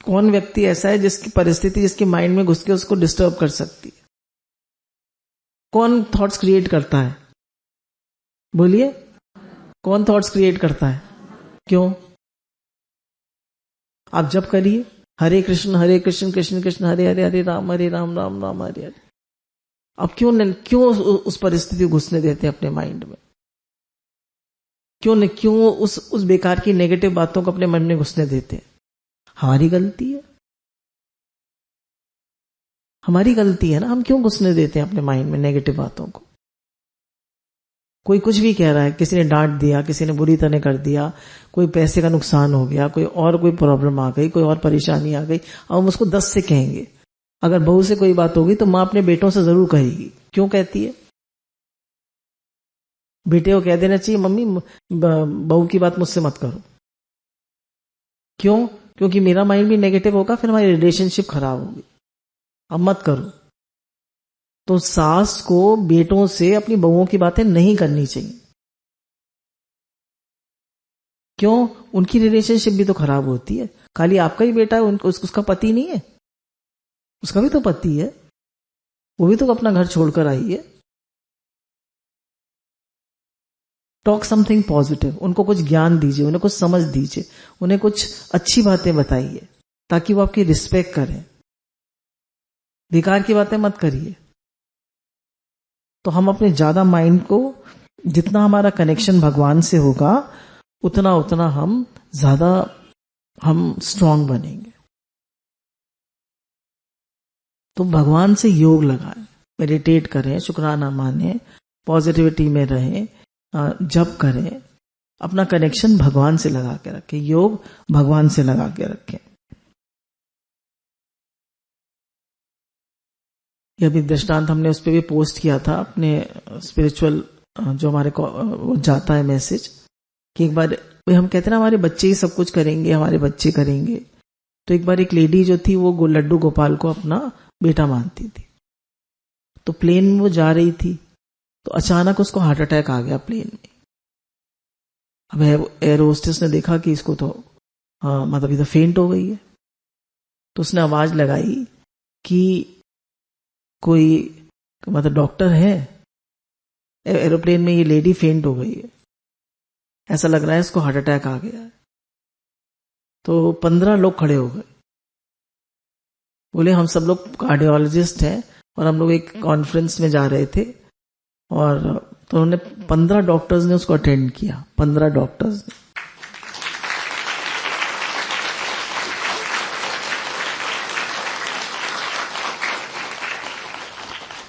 कौन व्यक्ति ऐसा है जिसकी परिस्थिति जिसके माइंड में घुस के उसको डिस्टर्ब कर सकती है? कौन थॉट्स क्रिएट करता है? बोलिए, कौन थॉट्स क्रिएट करता है? क्यों? आप जब करिए हरे कृष्ण कृष्ण कृष्ण हरे हरे, हरे राम राम राम हरे हरे। अब क्यों उस परिस्थिति को घुसने देते हैं अपने माइंड में? क्यों उस बेकार की नेगेटिव बातों को अपने मन में घुसने देते हैं? हमारी गलती है, हमारी गलती है ना। हम क्यों घुसने देते हैं अपने माइंड में नेगेटिव बातों को? कोई कुछ भी कह रहा है, किसी ने डांट दिया, किसी ने बुरी तरह कर दिया, कोई पैसे का नुकसान हो गया, कोई प्रॉब्लम आ गई, कोई और परेशानी आ गई, अब हम उसको 10 से कहेंगे। अगर बहू से कोई बात होगी तो मां अपने बेटों से जरूर कहेगी। क्यों कहती है? बेटे को कह देना चाहिए मम्मी बहू की बात मुझसे मत करो। क्यों? क्योंकि मेरा माइंड भी नेगेटिव होगा, फिर हमारी रिलेशनशिप खराब होगी। अब मत करो। तो सास को बेटों से अपनी बहुओं की बातें नहीं करनी चाहिए। क्यों? उनकी रिलेशनशिप भी तो खराब होती है। खाली आपका ही बेटा है, उसका पति नहीं है? उसका भी तो पति है, वो भी तो अपना घर छोड़कर आई है। टॉक समथिंग पॉजिटिव, उनको कुछ ज्ञान दीजिए, उन्हें कुछ समझ दीजिए, उन्हें कुछ अच्छी बातें बताइए ताकि वो आपकी रिस्पेक्ट करें। बेकार की बातें मत करिए। तो हम अपने ज्यादा माइंड को, जितना हमारा कनेक्शन भगवान से होगा उतना हम स्ट्रांग बनेंगे। तो भगवान से योग लगाएं, मेडिटेट करें, शुक्राना माने, पॉजिटिविटी में रहें, जप करें, अपना कनेक्शन भगवान से लगा के रखें, योग भगवान से लगा के रखें। यह भी दृष्टांत हमने उस पर भी पोस्ट किया था अपने स्पिरिचुअल जो हमारे को जाता है मैसेज, कि एक बार हम कहते हैं ना हमारे बच्चे ही सब कुछ करेंगे, हमारे बच्चे करेंगे। तो एक बार एक लेडी जो थी वो लड्डू गोपाल को अपना बेटा मानती थी। तो प्लेन में वो जा रही थी तो अचानक उसको हार्ट अटैक आ गया प्लेन में। अब एयर होस्टेस ने देखा कि इसको तो मतलब ये तो फेंट हो गई है। तो उसने आवाज लगाई कि कोई मतलब डॉक्टर है, एरोप्लेन में ये लेडी फेंट हो गई है, ऐसा लग रहा है इसको हार्ट अटैक आ गया है। तो 15 लोग खड़े हो गए, बोले हम सब लोग कार्डियोलॉजिस्ट हैं और हम लोग एक कॉन्फ्रेंस में जा रहे थे। और तो उन्होंने 15 डॉक्टर्स ने उसको अटेंड किया, 15 डॉक्टर्स ने।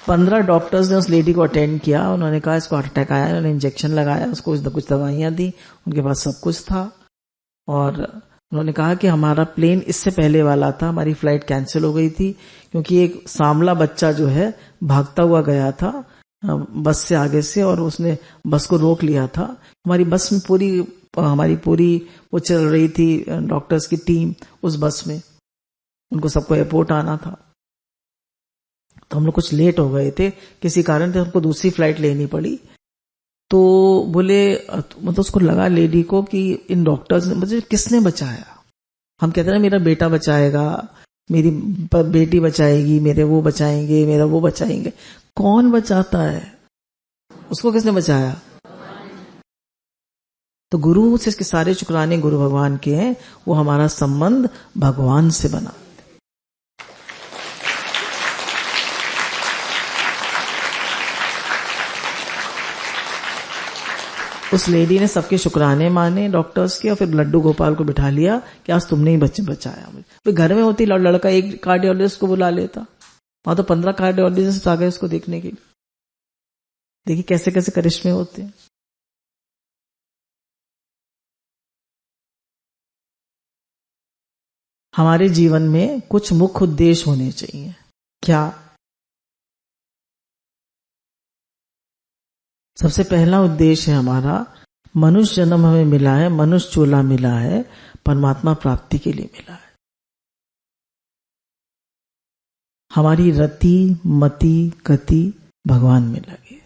15 डॉक्टर्स ने उस लेडी को अटेंड किया। उन्होंने कहा इसको हार्ट अटैक आया, उन्होंने इंजेक्शन लगाया, उसको कुछ दवाइयां दी, उनके पास सब कुछ था। और उन्होंने कहा कि हमारा प्लेन इससे पहले वाला था, हमारी फ्लाइट कैंसिल हो गई थी क्योंकि एक सांवला बच्चा जो है भागता हुआ गया था बस से आगे से, और उसने बस को रोक लिया था। हमारी बस में हमारी पूरी वो चल रही थी डॉक्टर्स की टीम उस बस में, उनको सबको एयरपोर्ट आना था। तो हम लोग कुछ लेट हो गए थे किसी कारण से, हमको दूसरी फ्लाइट लेनी पड़ी। तो बोले मतलब उसको लगा लेडी को कि इन डॉक्टर्स ने मुझे किसने बचाया। हम कहते हैं मेरा बेटा बचाएगा, मेरी बेटी बचाएगी, मेरे वो बचाएंगे, मेरा वो बचाएंगे। कौन बचाता है? उसको किसने बचाया? तो गुरु से इसके सारे शुक्राने गुरु भगवान के हैं, वो हमारा संबंध भगवान से बना। उस लेडी ने सबके शुक्राने माने डॉक्टर्स के, और फिर लड्डू गोपाल को बिठा लिया कि आज तुमने ही बच्चे बचाया मुझे। फिर घर में होती लड़का एक कार्डियोलॉजिस्ट को बुला लेता, वहां तो 15 कार्डियोलॉजिस्ट आ गए उसको देखने के लिए। देखिए कैसे कैसे करिश्मे होते हैं। हमारे जीवन में कुछ मुख्य उद्देश्य होने चाहिए। क्या? सबसे पहला उद्देश्य है हमारा, मनुष्य जन्म हमें मिला है, मनुष्य चोला मिला है, परमात्मा प्राप्ति के लिए मिला है। हमारी रति मति गति भगवान में लगे।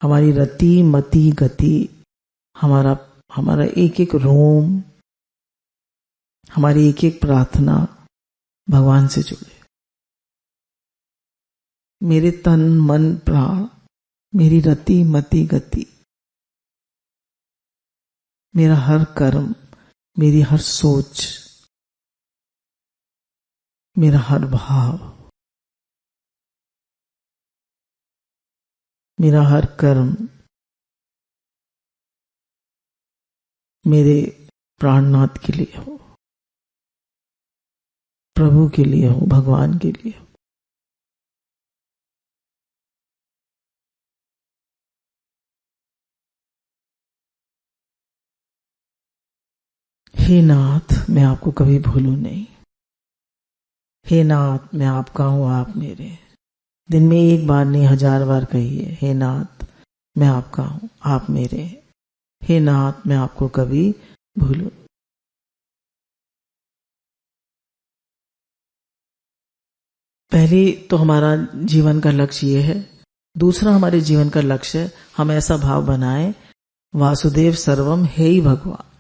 हमारी रति मति गति, हमारा एक एक रोम, हमारी एक एक प्रार्थना भगवान से जुड़े। मेरे तन मन प्राण, मेरी रति मति गति, मेरा हर कर्म, मेरी हर सोच, मेरा हर भाव, मेरा हर कर्म मेरे प्राणनाथ के लिए हो, प्रभु के लिए हो, भगवान के लिए हो। हे नाथ, मैं आपको कभी भूलूं नहीं। हे नाथ, मैं आपका हूं, आप मेरे। दिन में एक बार नहीं 1000 बार कहिए, हे नाथ मैं आपका हूं, आप मेरे। हे नाथ, मैं आपको कभी भूलूं। पहले तो हमारा जीवन का लक्ष्य ये है। दूसरा हमारे जीवन का लक्ष्य है हम ऐसा भाव बनाएं, वासुदेव सर्वम है ही भगवान।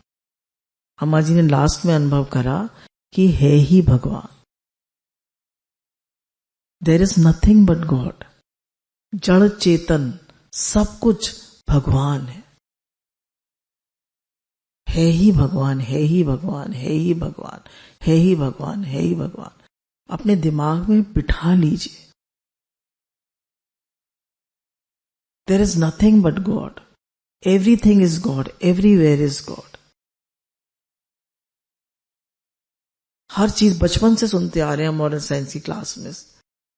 अम्मा जी ने लास्ट में अनुभव करा कि है ही भगवान। There is nothing but God. जड़ चेतन सब कुछ भगवान है ही भगवान, है ही भगवान, है ही भगवान, है ही भगवान, है ही भगवान। अपने दिमाग में बिठा लीजिए, there is nothing but God, everything is God, everywhere is God. हर चीज बचपन से सुनते आ रहे हैं मॉडर्न साइंस की क्लास में।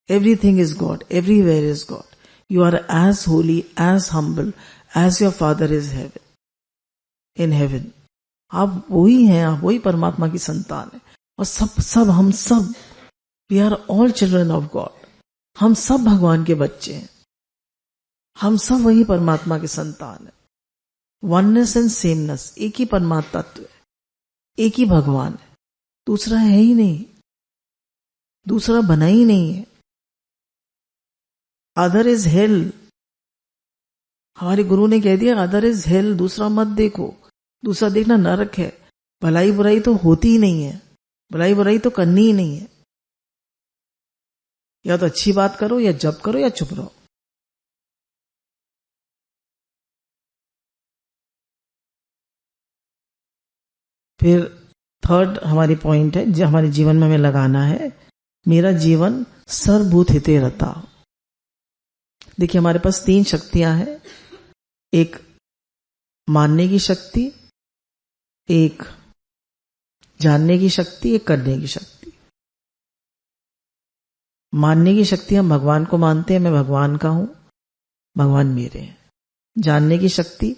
Everything is God, everywhere is God. You are as holy, as humble as your father is heaven in heaven. आप वही हैं, आप वही परमात्मा की संतान है। और सब हम सब, we are all children of God. हम सब भगवान के बच्चे हैं, हम सब वही परमात्मा के संतान है। वननेस एंड सेमनेस, एक ही परमात्मा तत्व है, एक ही भगवान है, दूसरा है ही नहीं, दूसरा बना ही नहीं है। Other is hello. हमारे गुरु ने कह दिया अदर इज हेल, दूसरा मत देखो। दूसरा देखना नरक है। भलाई बुराई तो होती ही नहीं है, भलाई बुराई तो करनी ही नहीं है। या तो अच्छी बात करो, या जप करो, या चुप रहो। फिर थर्ड हमारी पॉइंट है जो हमारे जीवन में हमें लगाना है, मेरा जीवन सर्वभूत हिते रता। देखिए हमारे पास 3 शक्तियां हैं, एक मानने की शक्ति, एक जानने की शक्ति, एक करने की शक्ति। मानने की शक्ति, हम भगवान को मानते हैं, मैं भगवान का हूं, भगवान मेरे हैं। जानने की शक्ति,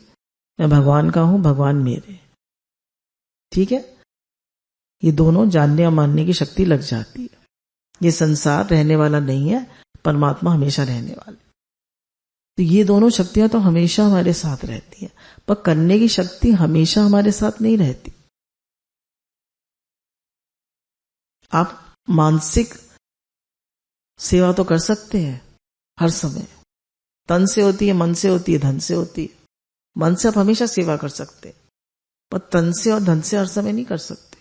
मैं भगवान का हूं, भगवान मेरे। ठीक है, ये दोनों जानने और मानने की शक्ति लग जाती है। ये संसार रहने वाला नहीं है, परमात्मा हमेशा रहने वाले। तो ये दोनों शक्तियां तो हमेशा हमारे साथ रहती हैं, पर करने की शक्ति हमेशा हमारे साथ नहीं रहती। आप मानसिक सेवा तो कर सकते हैं हर समय, तन से होती है, मन से होती है, धन से होती है। मन से आप हमेशा सेवा कर सकते हैं, पर तन से और धन से हर समय नहीं कर सकते।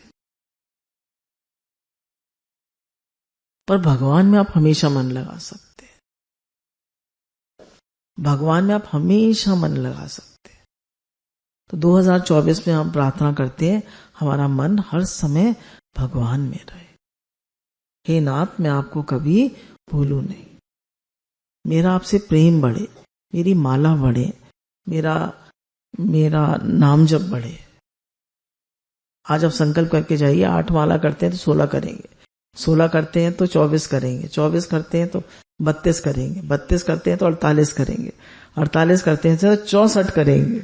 पर भगवान में आप हमेशा मन लगा सकते हैं, भगवान में आप हमेशा मन लगा सकते हैं। तो 2024 में हम प्रार्थना करते हैं हमारा मन हर समय भगवान में रहे। हे नाथ, मैं आपको कभी भूलूं नहीं, मेरा आपसे प्रेम बढ़े, मेरी माला बढ़े, मेरा नाम जप बढ़े। आज आप संकल्प करके जाइए, 8 माला करते हैं तो 16 करेंगे, 16 करते हैं तो 24 करेंगे, 24 करते हैं तो 32 करेंगे, 32 करते हैं तो 48 करेंगे, 48 करते हैं तो 64 करेंगे।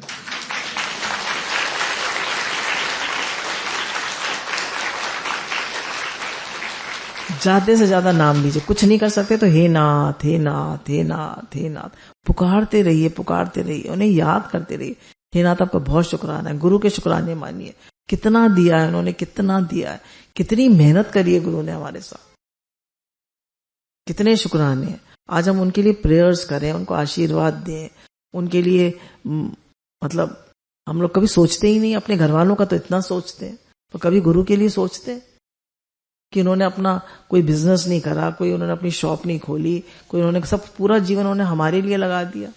ज्यादा से ज्यादा नाम लीजिए। कुछ नहीं कर सकते तो हे नाथ, हे नाथ, हे नाथ, हे नाथ, पुकारते रहिए, पुकारते रहिए, उन्हें याद करते रहिए। हे नाथ, आपका बहुत शुक्राना है। गुरु के शुक्राने मानिए, कितना दिया है उन्होंने, कितना दिया है, कितनी मेहनत करी है गुरु ने हमारे साथ, कितने शुक्राने हैं। आज हम उनके लिए प्रेयर्स करें, उनको आशीर्वाद दें, उनके लिए मतलब हम लोग कभी सोचते ही नहीं, अपने घर वालों का तो इतना सोचते हैं, तो कभी गुरु के लिए सोचते हैं कि उन्होंने अपना कोई बिजनेस नहीं करा, कोई उन्होंने अपनी शॉप नहीं खोली, कोई उन्होंने सब पूरा जीवन उन्होंने हमारे लिए लगा दिया।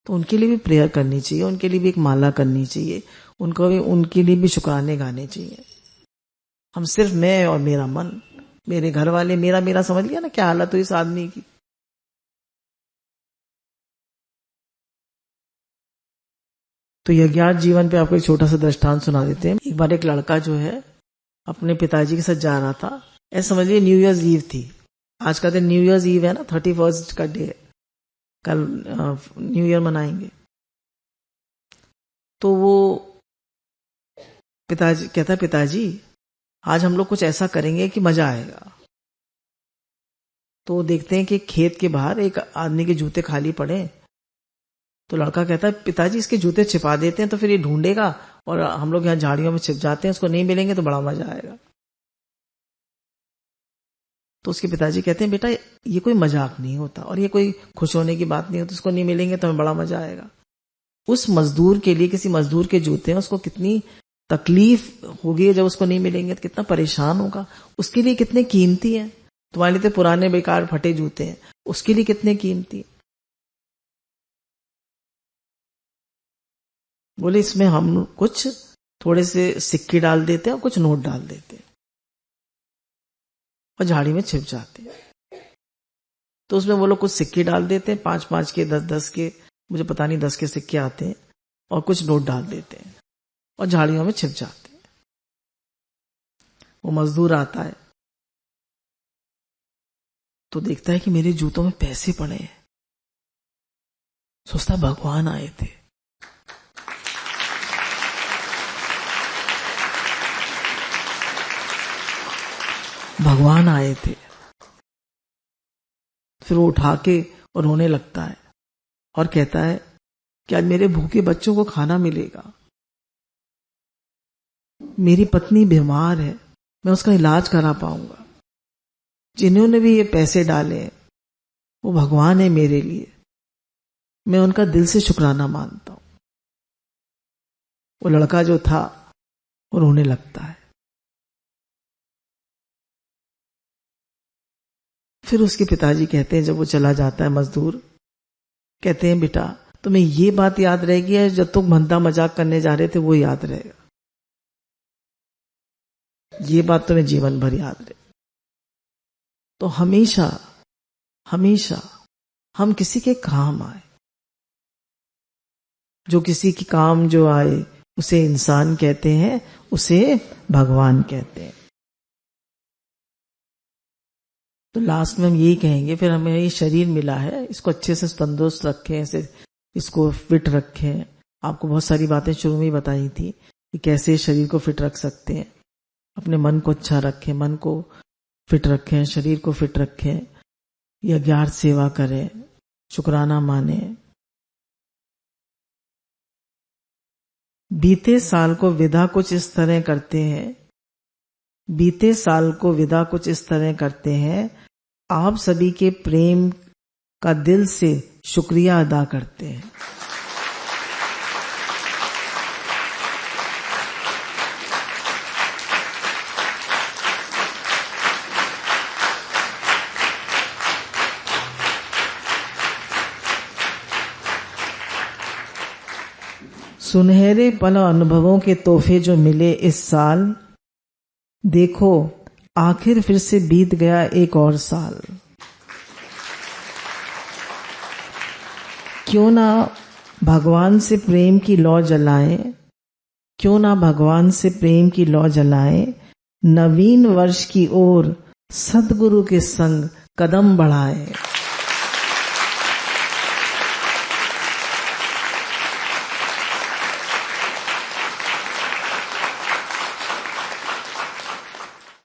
तो उनके लिए भी प्रेयर करनी चाहिए, उनके लिए भी एक माला करनी चाहिए, उनको भी, उनके लिए भी शुक्राने गाने चाहिए। हम सिर्फ मैं और मेरा मन, मेरे घर वाले, मेरा मेरा समझ लिया ना क्या हालत हुई इस आदमी की। तो यज्ञात जीवन पे आपको एक छोटा सा दृष्टांत सुना देते हैं। एक बार एक लड़का जो है अपने पिताजी के साथ जा रहा था, ऐसा समझिए न्यू ईयर्स ईव थी। आज का दिन न्यू ईयर्स ईव है ना, 31 का डे है, कल न्यू ईयर मनाएंगे। तो वो पिताजी कहता है, पिताजी आज हम लोग कुछ ऐसा करेंगे कि मजा आएगा। तो देखते हैं कि खेत के बाहर एक आदमी के जूते खाली पड़े। तो लड़का कहता है, पिताजी इसके जूते छिपा देते हैं तो फिर ये ढूंढेगा और हम लोग यहाँ झाड़ियों में छिप जाते हैं, उसको नहीं मिलेंगे तो बड़ा मजा आएगा। तो उसके पिताजी कहते हैं, बेटा ये कोई मजाक नहीं होता और ये कोई खुश होने की बात नहीं होती, उसको नहीं मिलेंगे तो हमें बड़ा मजा आएगा। उस मजदूर के लिए, किसी मजदूर के जूते हैं, उसको कितनी तकलीफ होगी जब उसको नहीं मिलेंगे, तो कितना परेशान होगा। उसके लिए कितने कीमती है। तुम्हारे लिए तो पुराने बेकार फटे जूते हैं, उसके लिए कितने कीमती। बोले इसमें हम कुछ थोड़े से सिक्के डाल देते हैं और कुछ नोट डाल देते हैं और झाड़ी में छिप जाते हैं। तो उसमें वो लोग कुछ सिक्के डाल देते हैं, 5-5 के, 10-10 के, मुझे पता नहीं 10 के सिक्के आते हैं, और कुछ नोट डाल देते हैं और झाड़ियों में छिप जाते हैं। वो मजदूर आता है तो देखता है कि मेरे जूतों में पैसे पड़े हैं, सोचता भगवान आए थे। भगवान आए थे। फिर वो उठा के और रोने लगता है और कहता है कि आज मेरे भूखे बच्चों को खाना मिलेगा, मेरी पत्नी बीमार है, मैं उसका इलाज करा पाऊंगा। जिन्होंने भी ये पैसे डाले वो भगवान है मेरे लिए, मैं उनका दिल से शुक्राना मानता हूं। वो लड़का जो था वो रोने लगता है। फिर उसके पिताजी कहते हैं, जब वो चला जाता है मजदूर, कहते हैं बेटा तुम्हें ये बात याद रहेगी है, जब तुम धंधा मजाक करने जा रहे थे वो याद रहेगा, ये बात तुम्हें जीवन भर याद रहे। तो हमेशा हमेशा हम किसी के काम आए, जो किसी के काम जो आए उसे इंसान कहते हैं, उसे भगवान कहते हैं। तो लास्ट में हम यही कहेंगे, फिर हमें ये शरीर मिला है, इसको अच्छे से तंदुरुस्त रखें, ऐसे इसको फिट रखें। आपको बहुत सारी बातें शुरू में ही बताई थी कि कैसे शरीर को फिट रख सकते हैं। अपने मन को अच्छा रखें, मन को फिट रखें, शरीर को फिट रखें, यज्ञार्थ सेवा करें, शुक्राना माने। बीते साल को विदा कुछ इस तरह करते हैं, बीते साल को विदा कुछ इस तरह करते हैं, आप सभी के प्रेम का दिल से शुक्रिया अदा करते हैं। सुनहरे पल और अनुभवों के तोहफे जो मिले इस साल, देखो आखिर फिर से बीत गया एक और साल। क्यों ना भगवान से प्रेम की लौ जलाएं, क्यों ना भगवान से प्रेम की लौ जलाएं, नवीन वर्ष की ओर सद्गुरु के संग कदम बढ़ाएं।